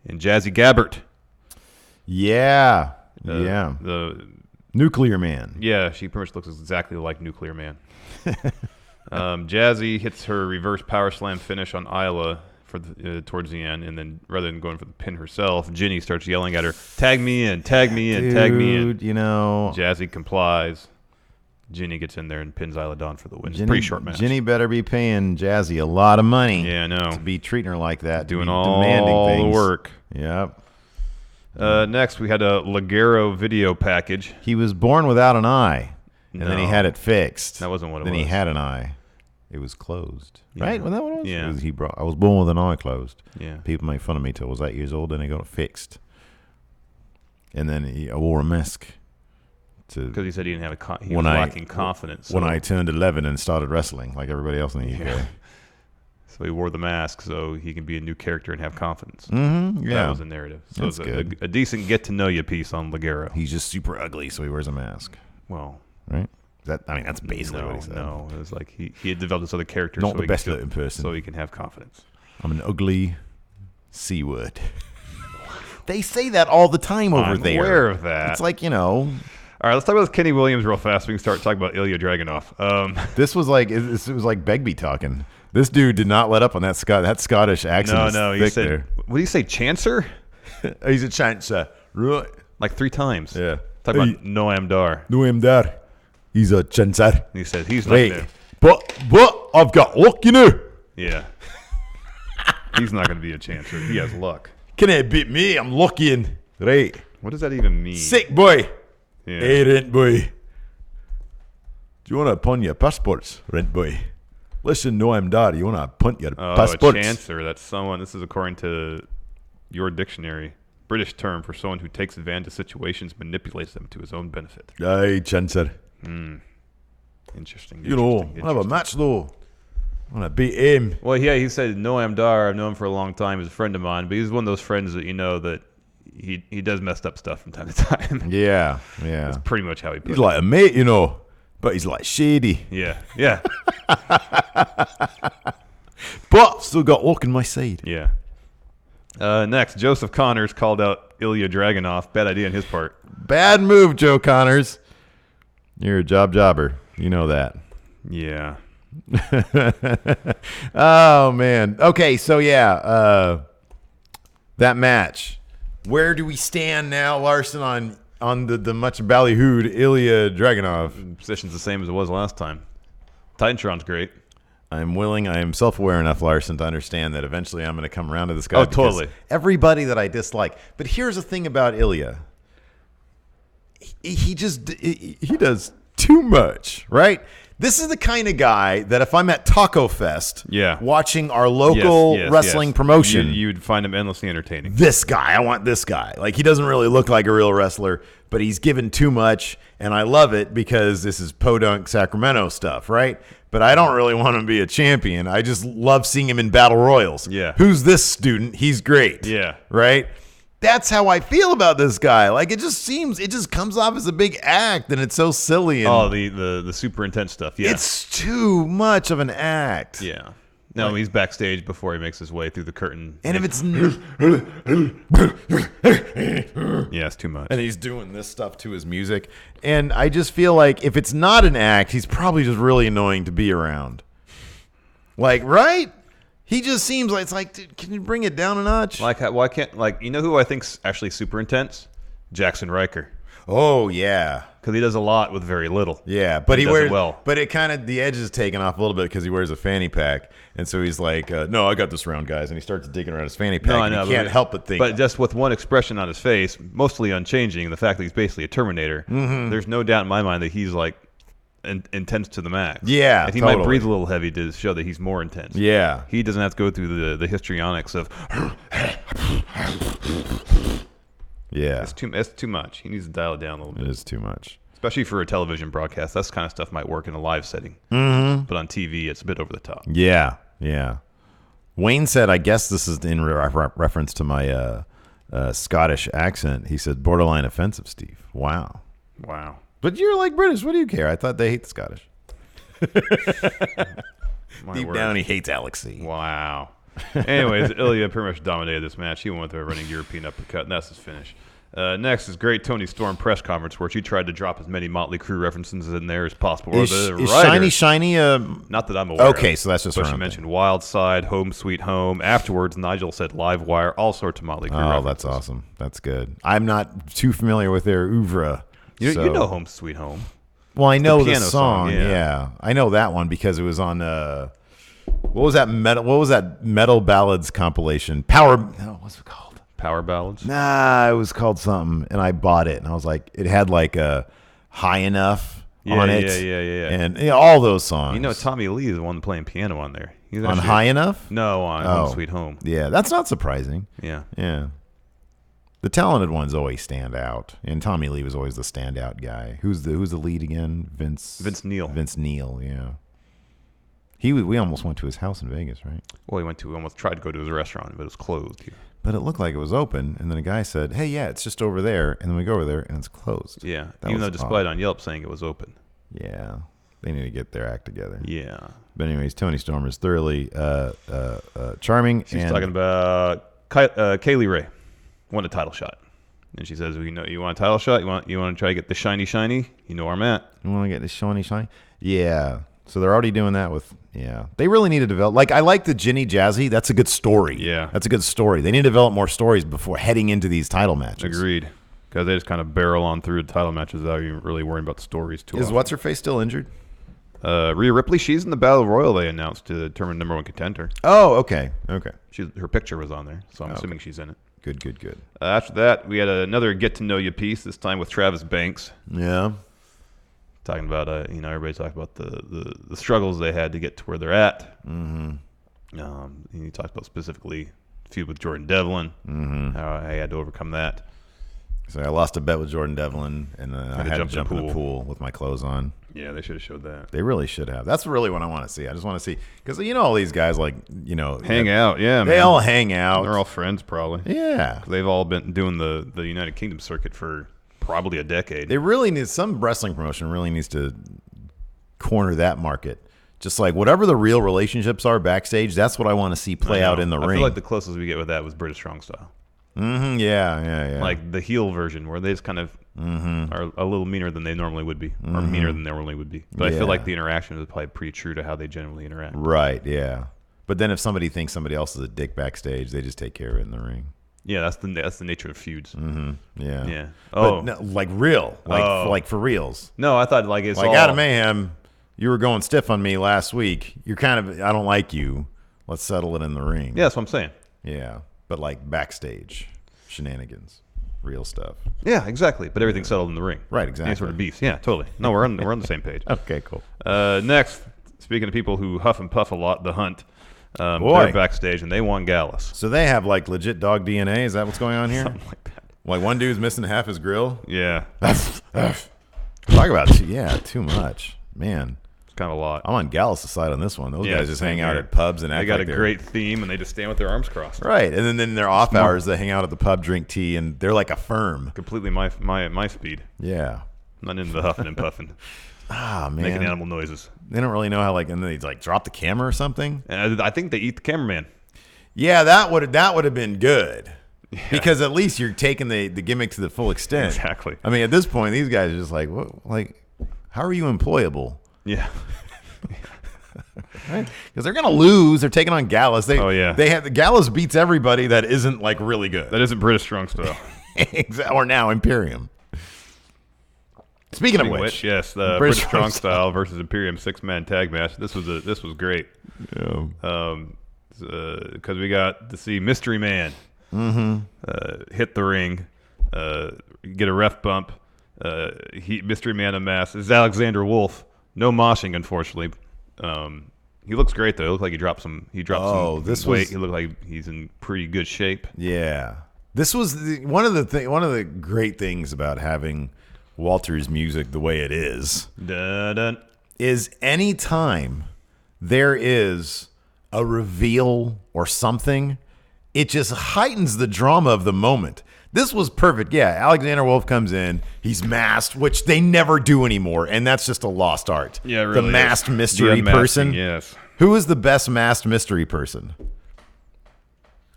and Jazzy Gabbert. Yeah. The Nuclear Man. Yeah, she pretty much looks exactly like Nuclear Man. Jazzy hits her reverse power slam finish on Isla towards the end, and then rather than going for the pin herself, Ginny starts yelling at her, "Tag me in, tag me in, tag me in." You know, Jazzy complies. Ginny gets in there and pins Isla Dawn for the win. It's a pretty short match. Ginny better be paying Jazzy a lot of money. Yeah, I know. To be treating her like that, doing demanding all things. the work. Yep. Next, we had a Ligero video package. He was born without an eye, and then he had it fixed. That wasn't what it was. Then he had an eye. It was closed. Yeah. Right? Wasn't that what it was? Yeah. I was born with an eye closed. Yeah. People made fun of me till I was 8 years old, then he got it fixed. And then I wore a mask. Because he said he didn't have he was lacking confidence. When I turned 11 and started wrestling, like everybody else in the UK. Yeah. So he wore the mask so he can be a new character and have confidence. Mm-hmm. Yeah. That was the narrative. So That's good. A decent get-to-know-you piece on Ligero. He's just super ugly, so he wears a mask. Well, right? That's basically what he said. No, it was like he had developed this other character. Not the best looking person. So he can have confidence. I'm an ugly C-word. They say that all the time over there. I'm aware of that. It's like, you know. All right, let's talk about Kenny Williams real fast. We can start talking about Ilya Dragunov. This was like Begbie talking. This dude did not let up on that Scottish accent. No, he said, there. What do you say, Chancer? He's a Chancer. Right. Like 3 times. Yeah. Talking about Noam Dar. Noam Dar. He's a Chancer. He said he's not there. But I've got luck, you know. Yeah. He's not going to be a Chancer. He has luck. Can it beat me? I'm lucky. Right. What does that even mean? Sick boy. Yeah. Hey, rent boy. Do you want to pawn your passports, rent boy? Listen, Noam Dar, you want to punt your passports? A Chancer. That's someone, this is according to your dictionary, British term for someone who takes advantage of situations, manipulates them to his own benefit. Aye, Chancer. Interesting. You know, I have a match though. I want to beat him. Well, yeah, he said Noam Dar, I've known him for a long time, he's a friend of mine, but he's one of those friends that you know that he does messed up stuff from time to time. Yeah. That's pretty much how he put it. He's like a mate, you know, but he's like shady. Yeah. But still got luck in my side. Yeah. Next, Joseph Connors called out Ilya Dragunov. Bad idea on his part. Bad move, Joe Connors. You're a jobber. You know that. Yeah. Oh, man. Okay, so yeah, that match. Where do we stand now, Larson, on the much ballyhooed Ilya Dragunov? Position's the same as it was last time. Titantron's great. I am self-aware enough, Larson, to understand that eventually I'm going to come around to this guy. Oh, totally. Everybody that I dislike. But here's the thing about Ilya. He does too much, right? This is the kind of guy that if I'm at Taco Fest watching our local wrestling promotion, you'd find him endlessly entertaining. This guy, I want this guy. Like, he doesn't really look like a real wrestler, but he's given too much, and I love it because this is podunk Sacramento stuff, right? But I don't really want him to be a champion. I just love seeing him in battle royals. Yeah. Who's this student? He's great. Yeah. Right? That's how I feel about this guy. Like, it just comes off as a big act, and it's so silly. And the super intense stuff. Yeah. It's too much of an act. Yeah. No, he's backstage before he makes his way through the curtain. And if it's yeah, it's too much. And he's doing this stuff to his music. And I just feel like if it's not an act, he's probably just really annoying to be around. Like, right? He just seems like, it's like, dude, can you bring it down a notch? Like, why can't, like, you know who I think's actually super intense? Jackson Riker. Oh, yeah. Because he does a lot with very little. Yeah, but he wears, well. But it kind of, the edge is taken off a little bit because he wears a fanny pack. And so he's like, no, I got this round, guys. And he starts digging around his fanny pack. No, I know. He can't help but think. But just with one expression on his face, mostly unchanging, the fact that he's basically a Terminator, there's no doubt in my mind that he's like intense to the max. Yeah, and he might breathe a little heavy to show that he's more intense. Yeah. He doesn't have to go through the histrionics of... Yeah. It's too much. He needs to dial it down a little bit. It is too much. Especially for a television broadcast. That kind of stuff might work in a live setting. But on TV, it's a bit over the top. Yeah, yeah. Wayne said, I guess this is in reference to my Scottish accent. He said, borderline offensive, Steve. Wow. But you're like British. What do you care? I thought they hate the Scottish. Deep down, he hates Alexei. Wow. Anyways, Ilya pretty much dominated this match. He went with a running European uppercut, and that's his finish. Next is great Tony Storm press conference where she tried to drop as many Motley Crue references in there as possible. Is Shiny not that I'm aware of. Okay, so that's just but she mentioned Wild Side, Home Sweet Home. Afterwards, Nigel said Live Wire, all sorts of Motley Crue references. That's awesome. That's good. I'm not too familiar with their ouvre. You know Home Sweet Home. Well, I know the piano song. Yeah, I know that one because it was on what was that metal ballads compilation? What's it called? Power Ballads? Nah, it was called something, and I bought it, and I was like, it had like a High Enough on it. Yeah. And all those songs. You know, Tommy Lee is the one playing piano on there. He's on High Enough? No, on Home Sweet Home. Yeah, that's not surprising. Yeah. The talented ones always stand out, and Tommy Lee was always the standout guy. Who's the lead again? Vince Neil. Vince Neil, yeah. We almost went to his house in Vegas, right? Well, we almost tried to go to his restaurant, but it was closed. But it looked like it was open, and then a guy said, "Hey, yeah, it's just over there." And then we go over there, and it's closed. Yeah, even though displayed on Yelp saying it was open. Yeah, they need to get their act together. Yeah. But anyways, Tony Storm is thoroughly charming. She's talking about Kaylee Ray won a title shot, and she says, "You know, you want a title shot? You want to try to get the shiny? You know where I'm at. You want to get the shiny? Yeah." So they're already doing that with, they really need to develop. Like, I like the Ginny Jazzy. That's a good story. Yeah. That's a good story. They need to develop more stories before heading into these title matches. Agreed. Because they just kind of barrel on through the title matches without even really worrying about the stories too often. Is What's-Her-Face still injured? Rhea Ripley, she's in the Battle Royal they announced to determine number one contender. Oh, okay. Her picture was on there, so I'm assuming she's in it. Good. After that, we had another get-to-know-you piece, this time with Travis Banks. Yeah. Talking about, everybody talked about the struggles they had to get to where they're at. Mm-hmm. He talked about specifically feud with Jordan Devlin, how I had to overcome that. So I lost a bet with Jordan Devlin, and I had to jump in the pool with my clothes on. Yeah, they should have showed that. They really should have. That's really what I want to see. I just want to see, because all these guys hang out. Yeah, they all hang out. They're all friends, probably. Yeah, they've all been doing the United Kingdom circuit for probably a decade. They really need, some wrestling promotion really needs to corner that market. Just like whatever the real relationships are backstage, that's what I want to see play out in the ring. I feel like the closest we get with that was British Strong Style. Mm-hmm. Yeah. Like the heel version, where they just kind of are a little meaner than they normally would be, or meaner than they normally would be. But I feel like the interaction is probably pretty true to how they generally interact. Right. Yeah. But then if somebody thinks somebody else is a dick backstage, they just take care of it in the ring. Yeah, that's the nature of feuds. Mm-hmm. Yeah. Yeah. Oh, but no, like real, like for reals. No, I thought like it's like all... Adam Mayhem. You were going stiff on me last week. You're kind of, I don't like you. Let's settle it in the ring. Yeah, that's what I'm saying. Yeah, but like backstage shenanigans, real stuff. Yeah, exactly. But everything's settled in the ring. Right, exactly. Any sort of beef. Yeah, totally. No, we're on the same page. Okay, cool. Next, speaking of people who huff and puff a lot, the Hunt. They're backstage and they want Gallus. So they have like legit dog DNA. Is that what's going on here? Something like that. Like one dude's missing half his grill. Yeah. Talk about too much, man. It's kind of a lot. I'm on Gallus' side on this one. Those guys just hang out at pubs and act got like a great theme and they just stand with their arms crossed. Right, and then in their off hours they hang out at the pub, drink tea, and they're like a firm. Completely my speed. Yeah. I'm not into the huffing and puffing. Ah, man. Making animal noises. They don't really know how, and then they drop the camera or something. And I think they eat the cameraman. Yeah, that would have been good. Yeah. Because at least you're taking the gimmick to the full extent. Exactly. I mean, at this point, these guys are just like, what? Like, how are you employable? Yeah. Right? Because they're gonna lose. They're taking on Gallus. Gallus beats everybody that isn't like really good. That isn't British Strong Style. Or now Imperium. Speaking of which, yes, the British Strong Style versus Imperium 6-man tag match. This was great. Yeah. Because we got to see Mystery Man hit the ring, get a ref bump. Mystery Man unmasked. This is Alexander Wolf. No moshing, unfortunately. He looks great though. It looked like he dropped some weight. He looked like he's in pretty good shape. Yeah. This was one of the great things about having Walter's music the way it is. Dun-dun. Is any time there is a reveal or something, it just heightens the drama of the moment. This was perfect. Yeah, Alexander Wolf comes in. He's masked, which they never do anymore, and that's just a lost art. Yeah, it really the masked is. mystery The unmasking, person. yes. Who is the best masked mystery person?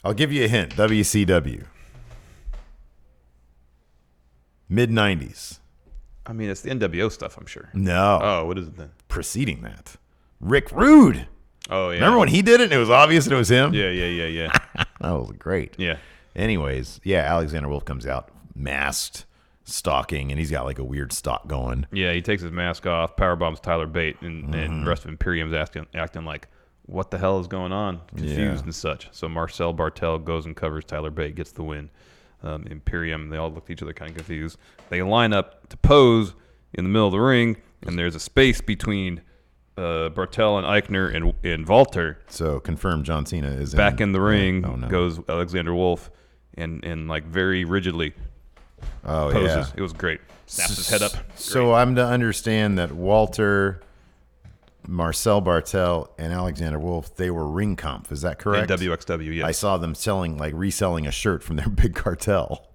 I'll give you a hint. WCW. Mid-90s. I mean, it's the NWO stuff, I'm sure. No. Oh, what is it then? Preceding that. Rick Rude. Oh, yeah. Remember when he did it and it was obvious it was him? Yeah. That was great. Yeah. Anyways, yeah, Alexander Wolf comes out masked, stalking, and he's got like a weird stalk going. Yeah, he takes his mask off, powerbombs Tyler Bate, and the rest of Imperium's acting like, what the hell is going on? Confused and such. So Marcel Bartel goes and covers Tyler Bate, gets the win. Imperium, they all look at each other kind of confused. They line up to pose in the middle of the ring, and there's a space between Bartel and Eichner and Walter. So confirmed John Cena is back in the ring. Oh, no. Goes Alexander Wolf, and like very rigidly poses. Yeah. It was great. Snaps his head up. So I'm to understand that Walter, Marcel Bartel, and Alexander Wolf, they were Ringkampf. Is that correct? And WXW, yes. I saw them reselling a shirt from their big cartel.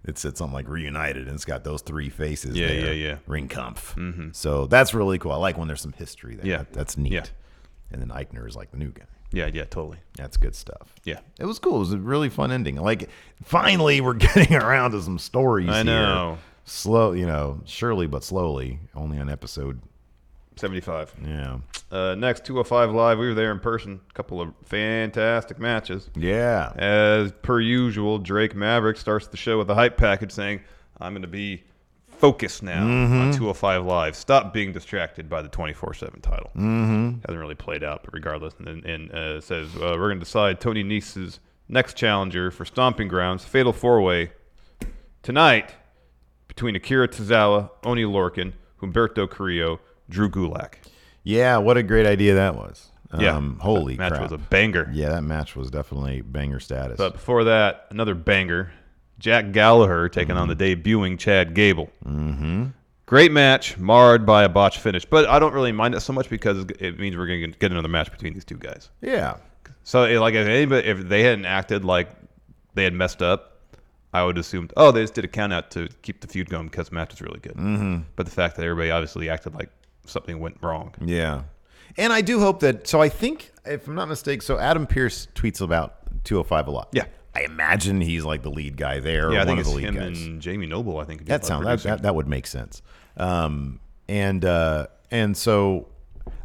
It said something like reunited, and it's got those three faces. Yeah, there. yeah. Ringkampf. Mm-hmm. So that's really cool. I like when there's some history there. Yeah. That's neat. Yeah. And then Eichner is like the new guy. Yeah, totally. That's good stuff. Yeah. It was cool. It was a really fun ending. Like, finally, we're getting around to some stories I know. here. Slow, surely but slowly. Only on episode 75. Yeah. Next, 205 Live. We were there in person. A couple of fantastic matches. Yeah. As per usual, Drake Maverick starts the show with a hype package saying, I'm going to be focused now on 205 Live. Stop being distracted by the 24/7 title. Hasn't really played out, but regardless. And says, we're going to decide Tony Nese's next challenger for Stomping Grounds, Fatal 4-Way, tonight between Akira Tozawa, Oni Lorcan, Humberto Carrillo, Drew Gulak. Yeah, what a great idea that was. Yeah. Holy that match crap. was a banger. Yeah, that match was definitely banger status. But before that, another banger. Jack Gallagher taking on the debuting Chad Gable. Great match, marred by a botched finish. But I don't really mind it so much because it means we're going to get another match between these two guys. Yeah. So, if they hadn't acted like they had messed up, I would assume, they just did a count out to keep the feud going because the match was really good. But the fact that everybody obviously acted like something went wrong. Yeah. And I do hope that, so I think, if I'm not mistaken, so Adam Pearce tweets about 205 a lot. Yeah. I imagine he's like the lead guy there. Yeah, or I think one of it's the lead him guys. and Jamie Noble, I think. That would make sense. And so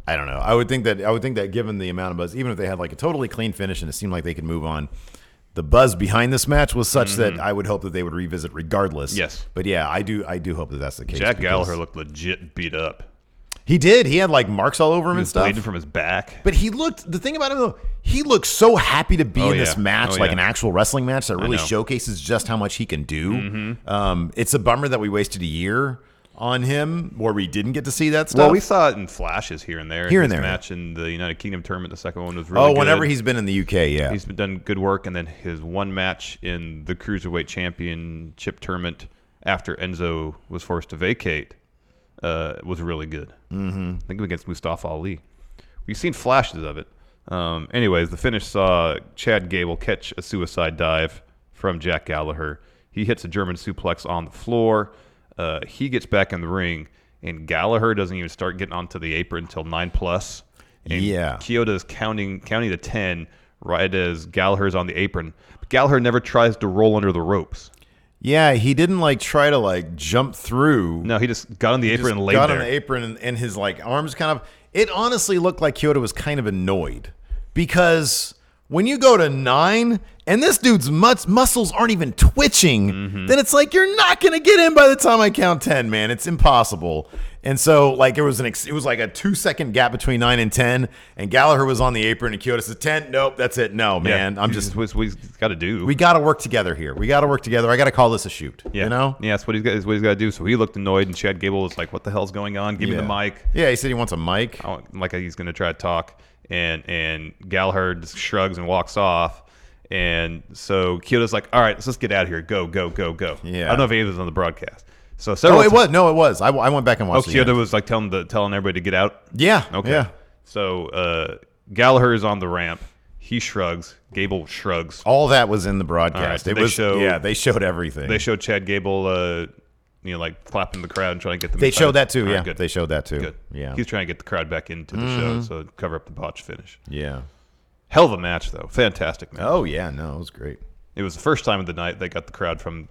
I don't know. I would think that given the amount of buzz, even if they had like a totally clean finish and it seemed like they could move on, the buzz behind this match was such that I would hope that they would revisit regardless. Yes. But yeah, I do hope that that's the case. Jack Gallagher looked legit beat up. He did. He had like marks all over him and stuff. Bleeding from his back. But the thing about him though, he looked so happy to be in this match, like yeah. an actual wrestling match that really know. showcases just how much he can do. It's a bummer that we wasted a year on him where we didn't get to see that stuff. Well, we saw it in flashes here and there. Here His and there. match in the United Kingdom tournament, the second one was really good. Whenever he's been in the UK, yeah. He's done good work, and then his one match in the Cruiserweight Championship tournament after Enzo was forced to vacate was really good. I think against Mustafa Ali. We've seen flashes of it. Anyways, the finish saw Chad Gable catch a suicide dive from Jack Gallagher. He hits a German suplex on the floor. He gets back in the ring, and Gallagher doesn't even start getting onto the apron until 9+. And Yeah. Kyoto's counting to 10 right as Gallagher's on the apron. But Gallagher never tries to roll under the ropes. Yeah, he didn't like try to like jump through. No, he just got on the apron and laid got there. on the apron and his like arms kind of. It honestly looked like Kyoto was kind of annoyed because when you go to 9 and this dude's muscles aren't even twitching, then it's like you're not gonna get in by the time I count 10, man. It's impossible. And so like it was like a 2-second gap between 9 and 10, and Gallagher was on the apron and Kyoto said 10. Nope, that's it. No, man, I'm just. What he's got to do. We got to work together here. I got to call this a shoot. Yeah. You know? Yeah, that's what he's got to do. So he looked annoyed, and Chad Gable was like, "What the hell's going on? Give me the mic." Yeah, he said he wants a mic. Like he's going to try to talk, and Gallagher just shrugs and walks off. And so Kyoto's like, "All right, let's get out of here. Go, go, go, go." Yeah. I don't know if it was on the broadcast. So It was. I went back and watched it. Kyoto was like telling everybody to get out. Yeah. Okay. Yeah. So Gallagher is on the ramp. He shrugs. Gable shrugs. All that was in the broadcast. Right, they showed everything. They showed Chad Gable, like clapping the crowd and trying to get them. They showed that too. All right, Yeah, good. they showed that too. Good. Yeah, He's trying to get the crowd back into the show, so cover up the botch finish. Yeah. Hell of a match, though. Fantastic match. Oh yeah, no, it was great. It was the first time of the night they got the crowd from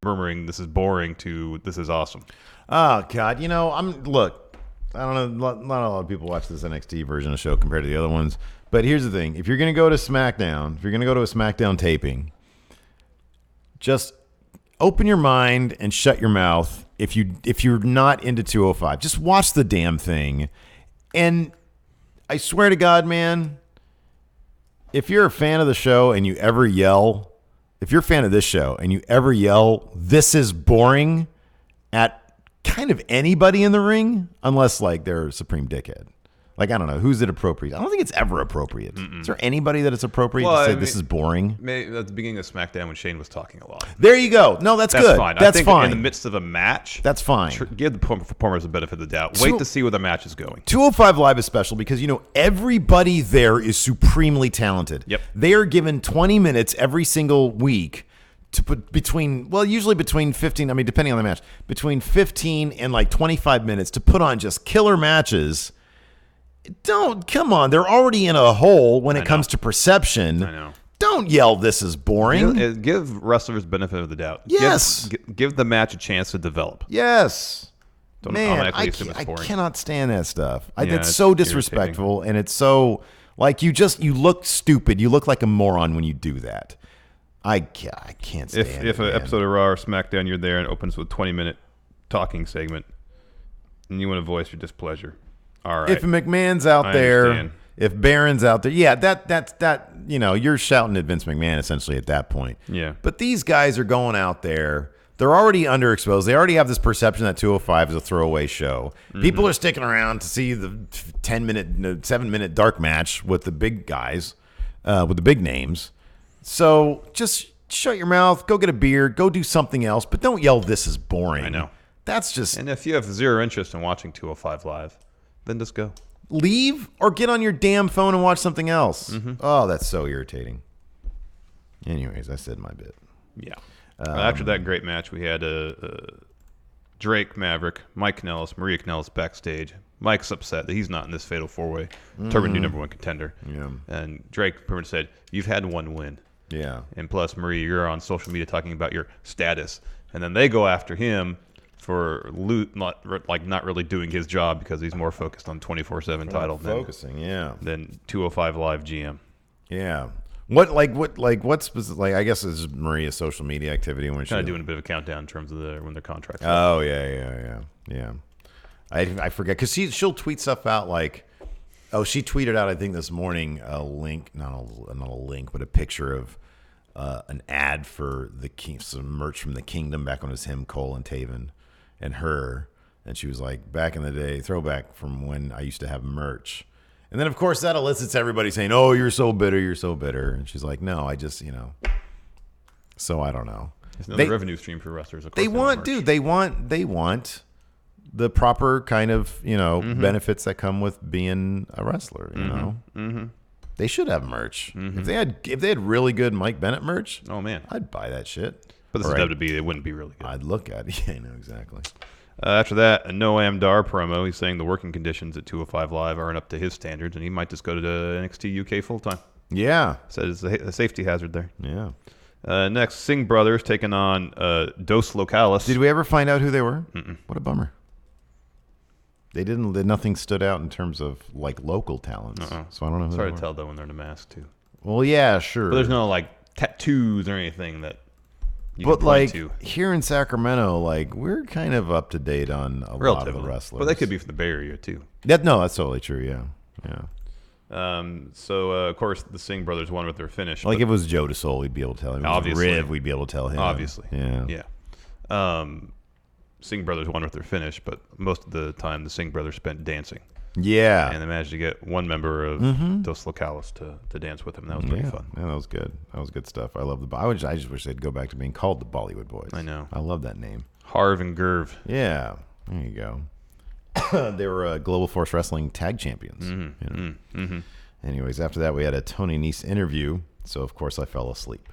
murmuring "This is boring" to "This is awesome." Oh God, look. I don't know. Not a lot of people watch this NXT version of the show compared to the other ones. But here's the thing: if you're gonna go to SmackDown, if you're gonna go to a SmackDown taping, just open your mind and shut your mouth. If you're not into 205, just watch the damn thing. And I swear to God, man, if you're a fan of the show and you ever yell, if you're a fan of this show and you ever yell, "This is boring," at kind of anybody in the ring, unless like they're a supreme dickhead. Like, I don't know. Who's it appropriate? I don't think it's ever appropriate. Is there anybody that it's appropriate to say this is boring? Maybe at the beginning of SmackDown when Shane was talking a lot. There you go. No, that's good. Fine. That's I think fine. in the midst of a match, that's fine. Give the performers the benefit of the doubt. Wait to see where the match is going. 205 Live is special because, everybody there is supremely talented. Yep. They are given 20 minutes every single week to put usually between 15, depending on the match, between 15 and like 25 minutes to put on just killer matches. Come on. They're already in a hole when it comes to perception. I know. Don't yell, "This is boring." Give wrestlers benefit of the doubt. Yes. Give the match a chance to develop. Yes. Don't Man, automatically I assume it's boring. cannot stand that stuff. Yeah, it's so it's disrespectful, and it's so like you look stupid. You look like a moron when you do that. I can't stand it. If an episode of Raw or SmackDown you're there and it opens with a 20-minute talking segment and you want to voice your displeasure, all right. If McMahon's out there, if Baron's out there, yeah, that you're shouting at Vince McMahon essentially at that point. Yeah. But these guys are going out there. They're already underexposed. They already have this perception that 205 is a throwaway show. People are sticking around to see the 7-minute dark match with the big guys, with the big names. So just shut your mouth, go get a beer, go do something else, but don't yell, "This is boring." I know. That's just... And if you have zero interest in watching 205 Live, then just go. Leave or get on your damn phone and watch something else. Oh, that's so irritating. Anyways, I said my bit. Yeah. After that great match, we had Drake Maverick, Mike Kanellis, Maria Kanellis backstage. Mike's upset that he's not in this fatal four-way tournament new number one contender. Yeah. And Drake pretty much said, "You've had one win." Yeah. And plus, Maria, you're on social media talking about your status. And then they go after him for not really doing his job because he's more focused on 24/7 title than 205 Live GM. Yeah. What's I guess it's Maria's social media activity when she's kind of doing a bit of a countdown in terms of when their contracts. Oh yeah. I forget because she'll tweet stuff out like, she tweeted out I think this morning a link, not a link, but a picture of an ad for some merch from the Kingdom back when it was him, Cole, and Taven, and her, and she was like, "Back in the day, throwback from when I used to have merch." And then, of course, that elicits everybody saying, "Oh, you're so bitter, you're so bitter." And she's like, "No, I just, So I don't know. It's another revenue stream for wrestlers. Of course they want the proper kind of, benefits that come with being a wrestler, you know? Mm-hmm. They should have merch. Mm-hmm. If they had really good Mike Bennett merch, oh man, I'd buy that shit. But this is WWE, it wouldn't be really good. I'd look at it. Yeah, I know exactly. After that, a Noam Dar promo. He's saying the working conditions at 205 Live aren't up to his standards, and he might just go to the NXT UK full time. Yeah, says it's a safety hazard there. Yeah. Next, Singh Brothers taking on Dos Locales. Did we ever find out who they were? Mm-mm. What a bummer. They didn't. Nothing stood out in terms of like local talents. So I don't know. It's hard to tell though when they're in a mask too. Well, yeah, sure. But there's no like tattoos or anything that. But like here in Sacramento, like we're kind of up to date on a lot of the wrestlers. But they could be from the Bay Area too. That's totally true. Yeah. So of course the Singh brothers won with their finish. Like if it was Joe DeSole, we'd be able to tell him. Obviously, Riv, we'd be able to tell him. Obviously, yeah. Singh brothers won with their finish, but most of the time the Singh brothers spent dancing. Yeah, and they managed to get one member of Dos Locales to dance with him. That was pretty fun. Yeah, that was good. That was good stuff. I love I just wish they'd go back to being called the Bollywood Boys. I know. I love that name. Harv and Gerv. Yeah, there you go. They were Global Force Wrestling Tag Champions. Anyways, after that, we had a Tony Nese interview. So, of course, I fell asleep.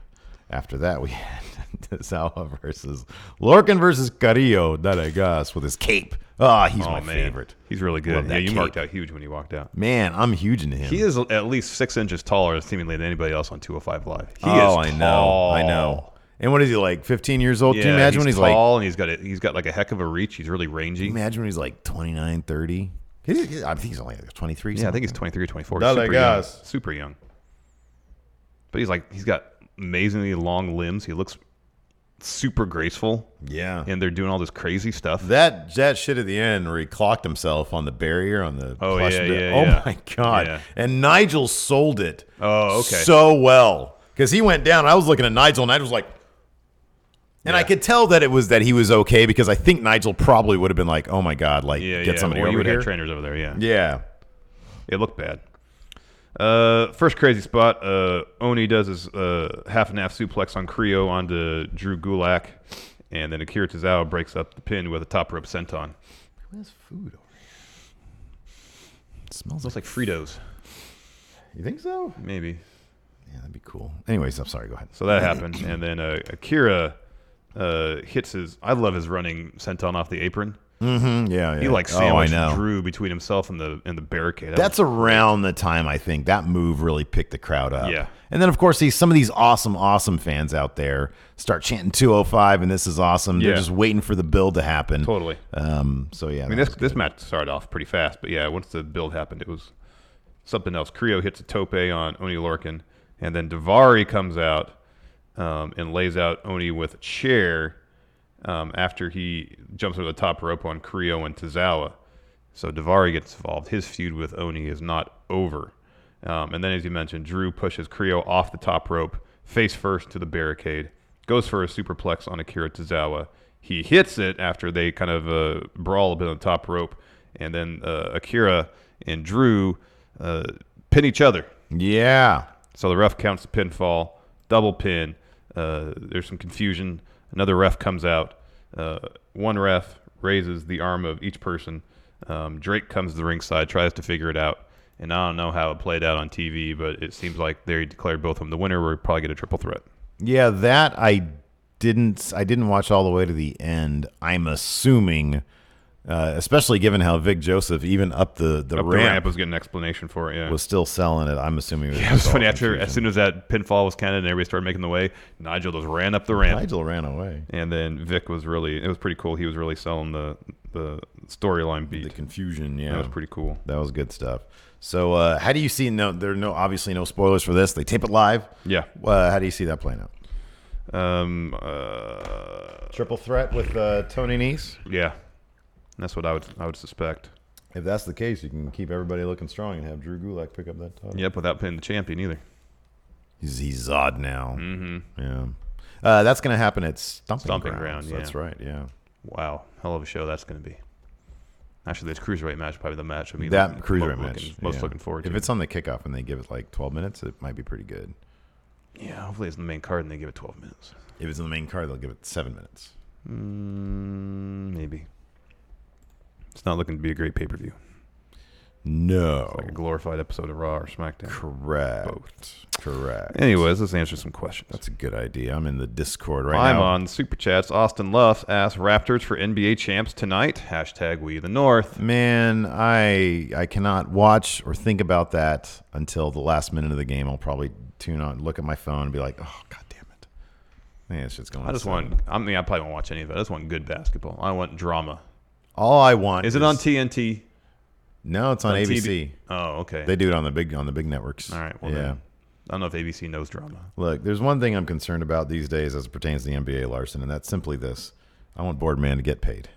After that, we had Tozawa versus Lorcan versus Carrillo, Dalegas with his cape. He's my favorite. He's really good. Yeah, you marked out huge when you walked out. Man, I'm huge into him. He is at least 6 inches taller, seemingly, than anybody else on 205 Live. He is I tall. know. And what is he, like 15 years old? Yeah, Can you imagine when he's tall, like... and he's got like a heck of a reach. He's really rangy. Can you imagine when he's like 29, 30? I think he's only like 23. Yeah, I think he's 23 or 24. Dalegas. Super young. But he's got amazingly long limbs. He looks super graceful. Yeah. And they're doing all this crazy stuff. That shit at the end where he clocked himself on the barrier on the plush bit. Oh my God. Yeah. And Nigel sold it okay. so well. Because he went down. I was looking at Nigel, and Nigel was like... And I could tell that he was okay, because I think Nigel probably would have been like, oh my God, like, get somebody over you would here. have trainers over there, yeah. Yeah. It looked bad. First crazy spot, Oni does his half and half suplex on Creo onto Drew Gulak, and then Akira Tozawa breaks up the pin with a top rope senton. Where's food over here? It smells like Fritos. You think so? Maybe. Yeah, that'd be cool. Anyways, I'm sorry, go ahead. So that happened, and then Akira hits I love his running senton off the apron. Mm-hmm. Yeah. He sandwiched Drew between himself and the barricade. That's around the time I think that move really picked the crowd up. Yeah. And then of course some of these awesome fans out there start chanting 205 and this is awesome. They're just waiting for the build to happen. Totally. So yeah. I mean this match started off pretty fast, but yeah, once the build happened, it was something else. Creo hits a tope on Oni Lorcan, and then Daivari comes out and lays out Oni with a chair. After he jumps over the top rope on Creo and Tozawa. So Daivari gets involved. His feud with Oni is not over. And then, as you mentioned, Drew pushes Creo off the top rope, face first to the barricade, goes for a superplex on Akira Tozawa. He hits it after they kind of brawl a bit on the top rope, and then Akira and Drew pin each other. Yeah. So the ref counts the pinfall, double pin. There's some confusion. Another ref comes out. One ref raises the arm of each person. Drake comes to the ringside, tries to figure it out. And I don't know how it played out on TV, but it seems like they declared both of them the winner. We'll probably get a triple threat. Yeah, that I didn't watch all the way to the end. I'm assuming, especially given how Vic Joseph, even up the ramp, was getting an explanation for it. Yeah, was still selling it. I'm assuming. It was funny as soon as that pinfall was counted and everybody started making the way, Nigel just ran up the ramp. Nigel ran away, and then Vic was it was pretty cool. He was really selling the storyline beat, the confusion. Yeah, that was pretty cool. That was good stuff. So, how do you see? There are obviously no spoilers for this. They tape it live. Yeah. How do you see that playing out? Triple threat with Tony Nese. Yeah. That's what I would suspect. If that's the case, you can keep everybody looking strong and have Drew Gulak pick up that title. Yep, without pinning the champion either. He's odd now. Mm-hmm. Yeah. That's going to happen at Stomping Ground. Yeah. That's right, yeah. Wow. Hell of a show that's going to be. Actually, this Cruiserweight match probably the match. I mean, that Cruiserweight match. Most looking forward to. If it's on the kickoff and they give it like 12 minutes, it might be pretty good. Yeah, hopefully it's in the main card and they give it 12 minutes. If it's in the main card, they'll give it 7 minutes. Maybe. It's not looking to be a great pay-per-view. No. It's like a glorified episode of Raw or SmackDown. Correct. Both. Correct. Anyways, let's answer some questions. That's a good idea. I'm in the Discord now. I'm on Super Chats. Austin Luff asks, Raptors for NBA champs tonight? # We the North. Man, I cannot watch or think about that until the last minute of the game. I'll probably tune on, look at my phone and be like, oh, God damn it. Man, it's just going I probably won't watch any of it. I just want good basketball. I want drama. All I want is it on TNT? No, it's on ABC. TV? Oh, okay. They do it on the big networks. All right. Well, yeah. Then, I don't know if ABC knows drama. Look, there's one thing I'm concerned about these days as it pertains to the NBA, Larson, and that's simply this. I want Boardman to get paid.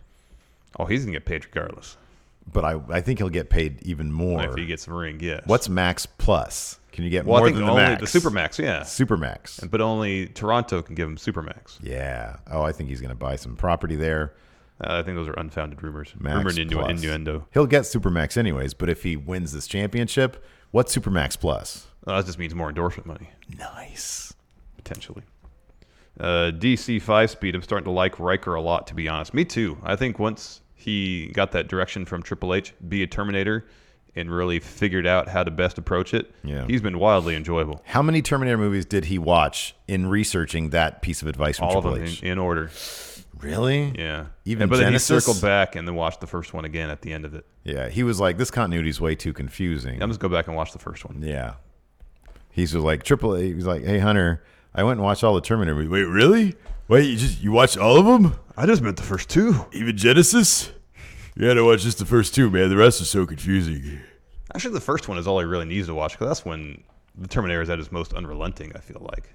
Oh, he's going to get paid regardless. But I think he'll get paid even more. If he gets the ring, yes. What's Max Plus? Can you get more than the Max? The Supermax, yeah. Supermax. But only Toronto can give him Supermax. Yeah. Oh, I think he's going to buy some property there. I think those are unfounded rumors. Max Innuendo. He'll get Supermax anyways, but if he wins this championship, what's Supermax Plus? That just means more endorsement money. Nice. Potentially. DC 5-speed, I'm starting to like Riker a lot, to be honest. Me too. I think once he got that direction from Triple H, be a Terminator, and really figured out how to best approach it, he's been wildly enjoyable. How many Terminator movies did he watch in researching that piece of advice from All of Triple them H? in order. Really? Yeah. Even but Genesis? then he circled back and then watched the first one again at the end of it. Yeah, he was like, this continuity is way too confusing. I'm just go back and watch the first one. Yeah. He's like, Triple H, he's like, hey, Hunter, I went and watched all the Terminator movies. Wait, really? Wait, you watched all of them? I just meant the first two. Even Genesis? You had to watch just the first two, man. The rest is so confusing. Actually, the first one is all he really needs to watch because that's when the Terminator is at his most unrelenting, I feel like.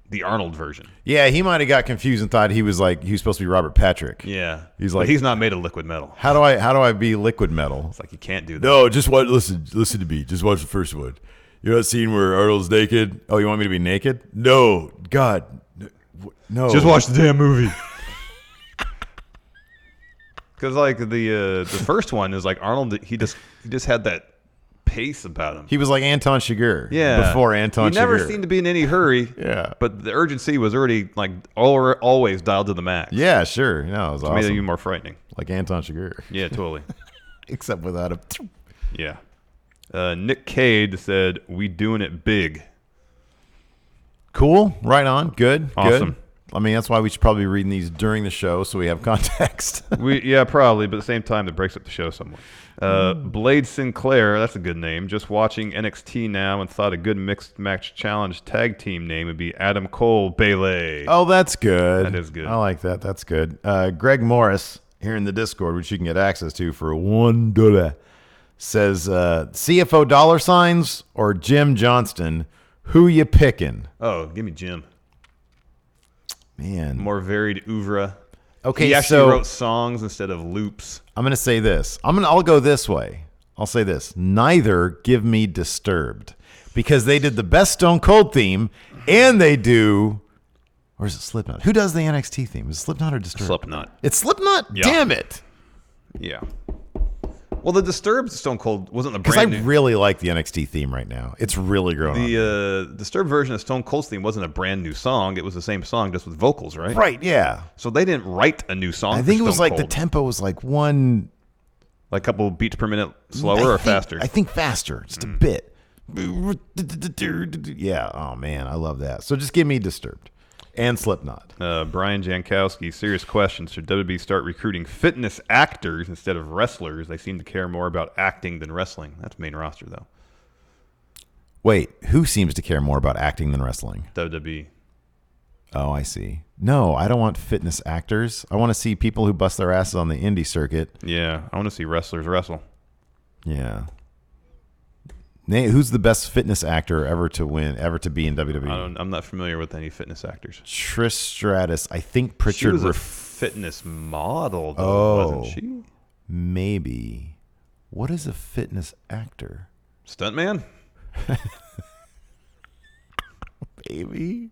The Arnold version. Yeah, he might have got confused and thought he was supposed to be Robert Patrick. Yeah. He's like, but he's not made of liquid metal. How do I be liquid metal? It's like you can't do that. No, just watch. Listen to me. Just watch the first one. You know that scene where Arnold's naked? Oh, you want me to be naked? No, God, no. Just watch the damn movie. Because like the first one is like Arnold, he just had that pace about him. He was like Anton Chigurh. Yeah. Before Anton Chigurh. He never seemed to be in any hurry. Yeah. But the urgency was already like always dialed to the max. Yeah, sure. No, it was Which awesome. made it even more frightening. Like Anton Chigurh. Yeah, totally. Except without a... Yeah. Nick Cade said, "We doing it big." Cool. Right on. Good. Awesome. Good. I mean, that's why we should probably be reading these during the show so we have context. Yeah, probably, but at the same time, it breaks up the show somewhat. Blade Sinclair, that's a good name. Just watching NXT now and thought a good mixed match challenge tag team name would be Adam Cole Bayley. Oh, that's good. That is good. I like that. That's good. Greg Morris here in the Discord, which you can get access to for $1, says CFO dollar signs or Jim Johnston. Who you picking? Oh, give me Jim. Man. More varied oeuvre. Okay, he actually so wrote songs instead of loops. I'm going to say this. I'll go this way. I'll say this. Neither give me Disturbed because they did the best Stone Cold theme and they do, or is it Slipknot? Who does the NXT theme? Is it Slipknot or Disturbed? Slipknot. It's Slipknot? Yeah. Damn it. Yeah. Well, the Disturbed Stone Cold wasn't the Because brand I new. really like the NXT theme right now. It's really growing on me. The Disturbed version of Stone Cold's theme wasn't a brand new song. It was the same song just with vocals, right? Right, yeah. So they didn't write a new song. I think it was Stone like the Cold. tempo was like one... Like a couple beats per minute slower or faster? I think faster, just a bit. Yeah, oh man, I love that. So just give me Disturbed and Slipknot. Brian Jankowski, serious question. Should WWE start recruiting fitness actors instead of wrestlers? They seem to care more about acting than wrestling. That's main roster, though. Wait, who seems to care more about acting than wrestling? WWE. Oh, I see. No, I don't want fitness actors. I want to see people who bust their asses on the indie circuit. Yeah, I want to see wrestlers wrestle. Yeah. Nate, who's the best fitness actor ever to be in WWE? I'm not familiar with any fitness actors. Trish Stratus. I think She Pritchard. was a fitness model, though, wasn't she? Maybe. What is a fitness actor? Stuntman? Maybe.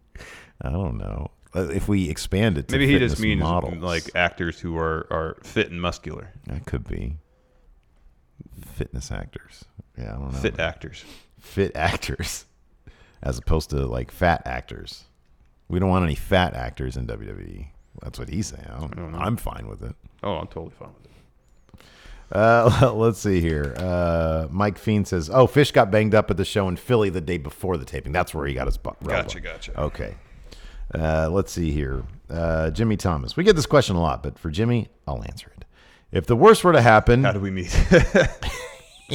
I don't know. If we expand it to Maybe he just fitness means models. like actors who are fit and muscular. That could be. Fitness actors. Yeah, I don't know. Fit actors. Fit actors. As opposed to like fat actors. We don't want any fat actors in WWE. That's what he's saying. I'm fine with it. Oh, I'm totally fine with it. Let's see here. Mike Fiend says, "Oh, Fish got banged up at the show in Philly the day before the taping. That's where he got his butt." Gotcha. Okay. Let's see here. Jimmy Thomas. We get this question a lot, but for Jimmy, I'll answer it. If the worst were to happen, How do we meet?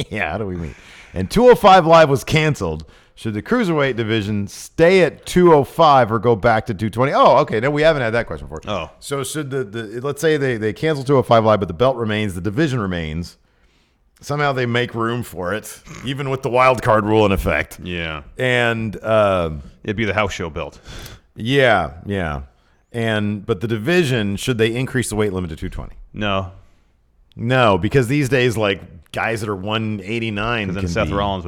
yeah, how do we meet? And 205 Live was canceled. Should the cruiserweight division stay at 205 or go back to 220? Oh, okay. No, we haven't had that question before. Oh. So should the let's say they cancel 205 Live, but the belt remains, the division remains. Somehow they make room for it, even with the wild card rule in effect. Yeah. And It'd be the house show belt. yeah. But the division, should they increase the weight limit to 220? No, because these days, like guys that are 189, Because then Seth Rollins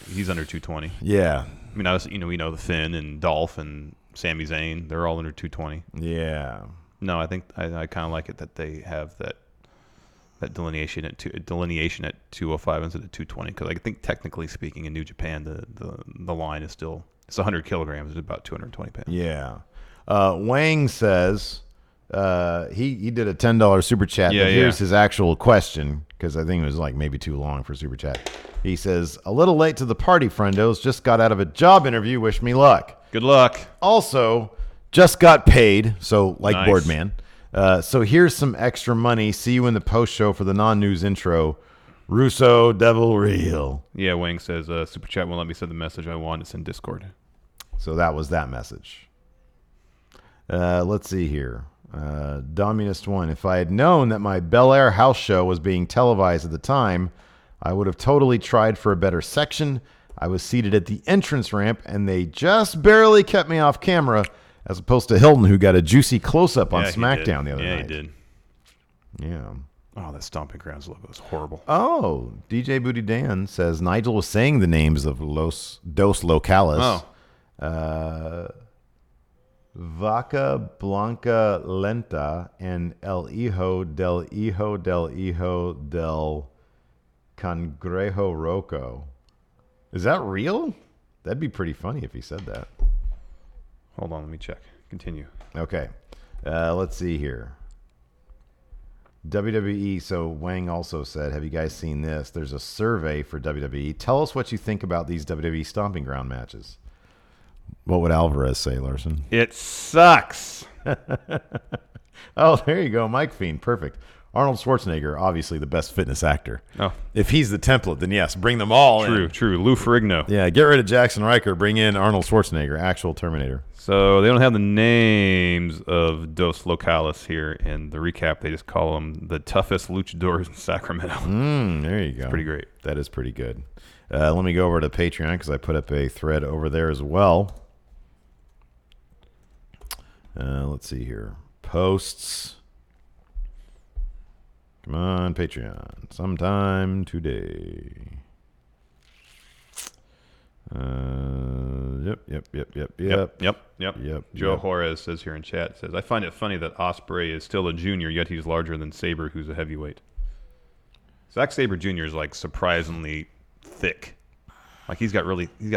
he's under 220. Yeah. I mean, we know the Finn and Dolph and Sami Zayn, they're all under 220. Yeah. No, I think I kind of like it that they have that delineation at 205 instead of 220. Because I think technically speaking, in New Japan, the line is still it's 100 kilograms, it's about 220 pounds. Yeah. Wang says he did a $10 super chat. Yeah, but here's yeah. his actual question, because I think it was like maybe too long for super chat. He says, a little late to the party, friendos. Just got out of a job interview. Wish me luck. Good luck. Also, just got paid. So, like Nice. Boardman. So here's some extra money. See you in the post show for the non-news intro. Russo, Devil Real. Yeah, Wang says, Super Chat won't let me send the message I want. It's in Discord. So that was that message. Let's see here. Dominist 1. If I had known that my Bel Air house show was being televised at the time, I would have totally tried for a better section. I was seated at the entrance ramp, and they just barely kept me off camera, as opposed to Hilton, who got a juicy close-up on SmackDown the other night. Yeah, he did. Yeah. Oh, that Stomping Grounds logo is horrible. Oh, DJ Booty Dan says Nigel was saying the names of Dos Locales. Oh. Vaca Blanca Lenta and El Hijo del Cangrejo Roco. Is that real? That'd be pretty funny if he said that. Hold on, let me check. Continue. Okay. Let's see here. WWE. So Wang also said, have you guys seen this? There's a survey for WWE. Tell us what you think about these WWE Stomping Ground matches. What would Alvarez say, Larson? It sucks. Oh, there you go. Mike Fiend. Perfect. Arnold Schwarzenegger, obviously the best fitness actor. Oh. If he's the template, then yes, bring them all in. True. Lou Ferrigno. Yeah, get rid of Jackson Riker. Bring in Arnold Schwarzenegger, actual Terminator. So they don't have the names of Dos Locales here in the recap. They just call them the toughest luchadors in Sacramento. There you go. It's pretty great. That is pretty good. Let me go over to Patreon because I put up a thread over there as well. Let's see here. Posts. Come on, Patreon. Sometime today. Yep. Joe Juarez says here in chat, says, I find it funny that Ospreay is still a junior, yet he's larger than Sabre, who's a heavyweight. Zack Sabre Jr. is like surprisingly thick. Like he's got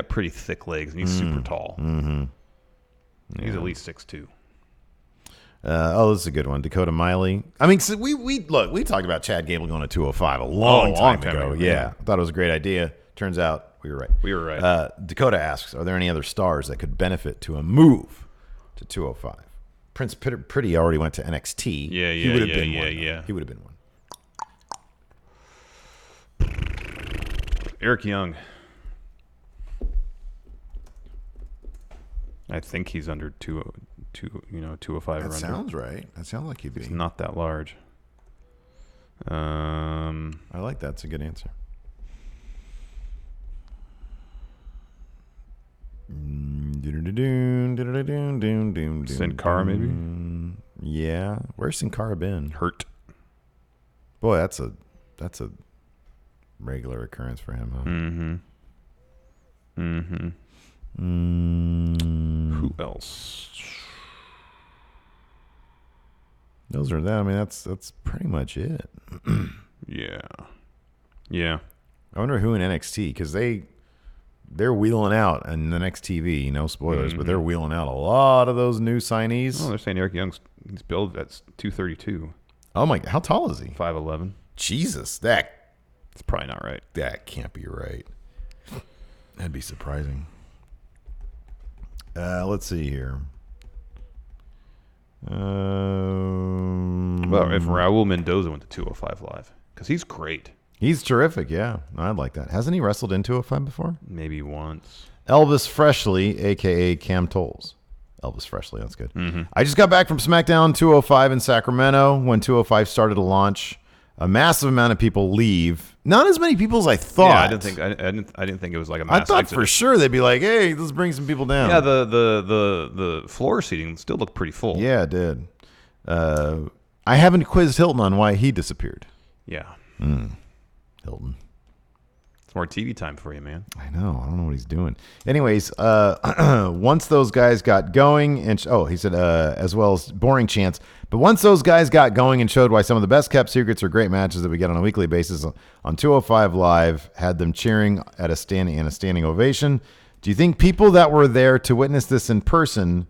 pretty thick legs, and he's super tall. Mm-hmm. Yeah. He's at least 6'2". This is a good one. Dakota Miley. I mean, so we talked about Chad Gable going to 205 a long time ago. Yeah, I thought it was a great idea. Turns out we were right. Dakota asks, are there any other stars that could benefit to a move to 205? Prince Pretty already went to NXT. He would have been one. He would have been one. Eric Young. I think he's under 205. That sounds right. That sounds like he'd be. He's not that large. I like that. It's a good answer. Sin Cara, maybe? Yeah. Where's Sin Cara been? Hurt. Boy, that's a regular occurrence for him, huh? Who else? Those are that. I mean, that's pretty much it. Yeah. I wonder who in NXT, because they're wheeling out in the next TV. No spoilers, but they're wheeling out a lot of those new signees. Oh, they're saying Eric Young's billed at 232. Oh my! How tall is he? 5'11". Jesus, that's probably not right. That can't be right. That'd be surprising. Let's see here. Well, if Raul Mendoza went to 205 Live, because he's great. He's terrific, yeah. I'd like that. Hasn't he wrestled in 205 before? Maybe once. Elvis Freshly, a.k.a. Cam Tolles. Elvis Freshly, that's good. I just got back from SmackDown 205 in Sacramento when 205 started to launch. A massive amount of people leave. Not as many people as I thought. Yeah, I didn't think it was like a mass I thought exodus. for sure they'd be like, hey, let's bring some people down. Yeah, the floor seating still looked pretty full. Yeah, it did. I haven't quizzed Hilton on why he disappeared. Yeah. Hilton. It's more TV time for you, man. I know. I don't know what he's doing. Anyways, once those guys got going, and he said, as well as boring chants, but once those guys got going and showed why some of the best kept secrets are great matches that we get on a weekly basis on 205 Live, had them cheering at a standing ovation. Do you think people that were there to witness this in person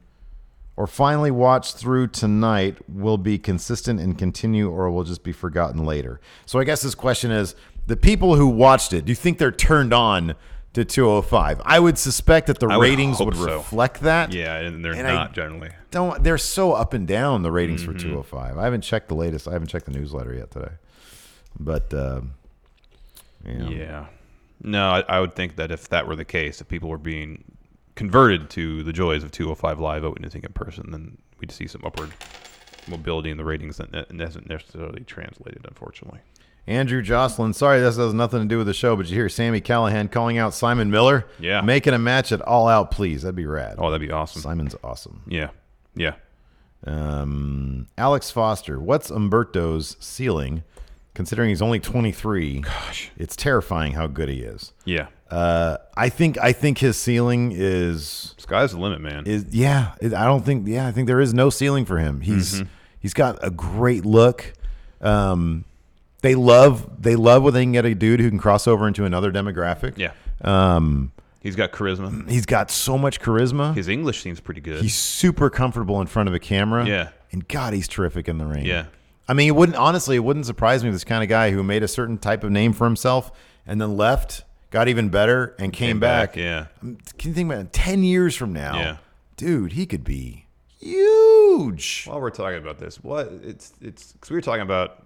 or finally watch through tonight will be consistent and continue, or will just be forgotten later? So I guess this question is, the people who watched it, do you think they're turned on to 205? I would suspect that the ratings would reflect that. Yeah, and they're not generally. They're so up and down, the ratings for 205. I haven't checked the latest. I haven't checked the newsletter yet today. But, yeah. No, I would think that if that were the case, if people were being converted to the joys of 205 Live witnessing in person, then we'd see some upward mobility in the ratings that hasn't necessarily translated, unfortunately. Andrew Jocelyn, sorry this has nothing to do with the show, but you hear Sami Callihan calling out Simon Miller? Yeah. Making a match at All Out, please. That'd be rad. Oh, that'd be awesome. Simon's awesome. Yeah. Yeah. Alex Foster, what's Umberto's ceiling? Considering he's only 23, gosh, it's terrifying how good he is. Yeah. I think his ceiling is sky's the limit, man. I think there is no ceiling for him. He's got a great look. They love when they can get a dude who can cross over into another demographic. Yeah. He's got charisma. He's got so much charisma. His English seems pretty good. He's super comfortable in front of a camera. Yeah. And God, he's terrific in the ring. Yeah. I mean, it wouldn't surprise me, this kind of guy who made a certain type of name for himself and then left, got even better, and came back. Yeah. Can you think about it? 10 years from now? Yeah. Dude, he could be huge. While we're talking about this, it's because we were talking about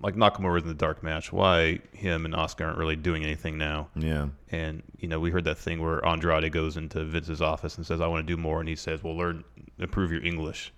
like Nakamura in the dark match, why him and Asuka aren't really doing anything now. Yeah. And we heard that thing where Andrade goes into Vince's office and says, "I want to do more," and he says, "Well, improve your English,"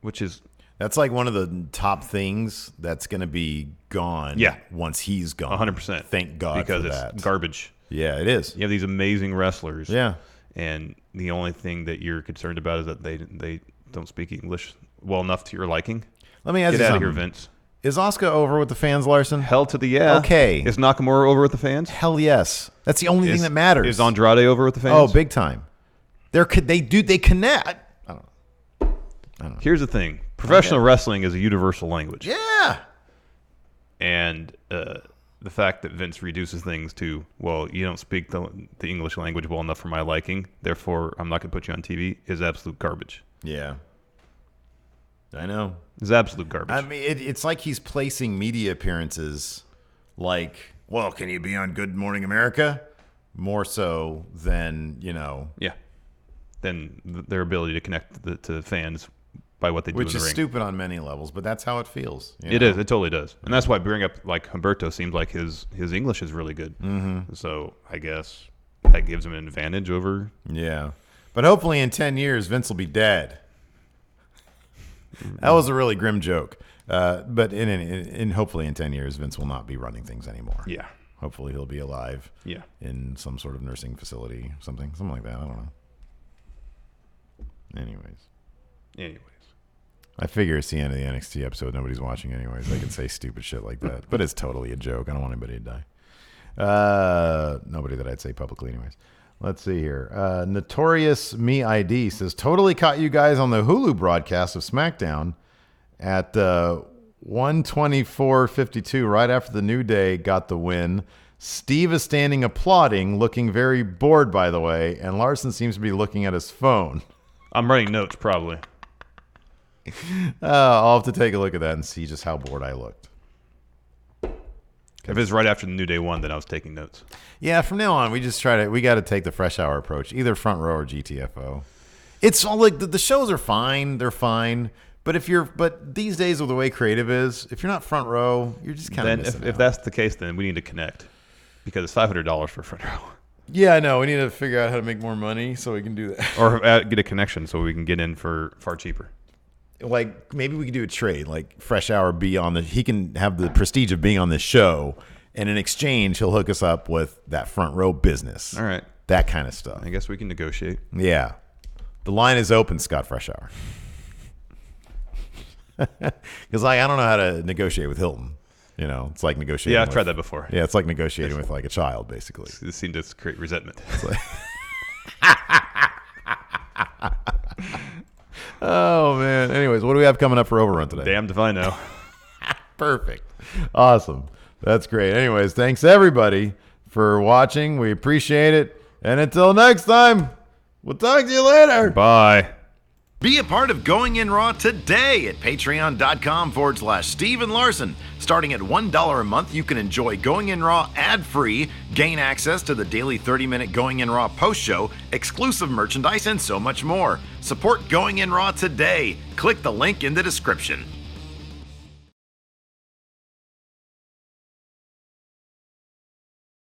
which is. That's like one of the top things that's going to be gone. Yeah. Once he's gone. 100%. Thank God because for that. It's garbage. Yeah, it is. You have these amazing wrestlers. Yeah. And the only thing that you're concerned about is that they don't speak English well enough to your liking. Let me ask you something. Get out of something. here, Vince. Is Asuka over with the fans, Larson? Hell to the yeah. Okay. Is Nakamura over with the fans? Hell yes. That's the only thing that matters. Is Andrade over with the fans? Oh, big time. They connect. I don't know. Here's the thing. Professional wrestling is a universal language. Yeah. And the fact that Vince reduces things to, well, you don't speak the English language well enough for my liking, therefore I'm not going to put you on TV, is absolute garbage. Yeah. I know. It's absolute garbage. I mean, it's like he's placing media appearances like, well, can you be on Good Morning America? More so than, Yeah. Than their ability to connect to fans by what they do in the ring. Which is stupid on many levels, but that's how it feels. It is. It totally does. And that's why bring up like Humberto seems like his English is really good. Mm-hmm. So I guess that gives him an advantage over. Yeah. But hopefully in 10 years, Vince will be dead. That was a really grim joke. But in hopefully in 10 years, Vince will not be running things anymore. Yeah. Hopefully he'll be alive. Yeah. In some sort of nursing facility, something like that. I don't know. Anyways. I figure it's the end of the NXT episode. Nobody's watching anyways. I can say stupid shit like that. But it's totally a joke. I don't want anybody to die. Nobody that I'd say publicly anyways. Let's see here. Notorious Me ID says, totally caught you guys on the Hulu broadcast of SmackDown at 1:24:52, right after the New Day got the win. Steve is standing applauding, looking very bored, by the way, and Larson seems to be looking at his phone. I'm writing notes, probably. I'll have to take a look at that and see just how bored I looked. If it's right after the New Day won, then I was taking notes. Yeah, from now on, we got to take the fresh hour approach, either front row or GTFO. It's all like the shows are fine, they're fine, but these days with the way creative is, if you're not front row, you're just kind of missing out. If that's the case, then we need to connect because it's $500 for front row. Yeah, I know. We need to figure out how to make more money so we can do that. Or get a connection so we can get in for far cheaper. Like, maybe we could do a trade. Like, Fresh Hour he can have the prestige of being on this show, and in exchange, he'll hook us up with that front row business. All right. That kind of stuff. I guess we can negotiate. Yeah. The line is open, Scott Fresh Hour. Because, I don't know how to negotiate with Hilton. It's like negotiating. Yeah, I've tried that before. Yeah, it's like negotiating with like a child, basically. It seemed to create resentment. Oh, man. Anyways, what do we have coming up for Overrun today? Damned if I know. Perfect. Awesome. That's great. Anyways, thanks everybody for watching. We appreciate it. And until next time, we'll talk to you later. Bye. Be a part of Going In Raw today at patreon.com/Steven Larson. Starting at $1 a month, you can enjoy Going In Raw ad-free, gain access to the daily 30-minute Going In Raw post-show, exclusive merchandise, and so much more. Support Going In Raw today. Click the link in the description.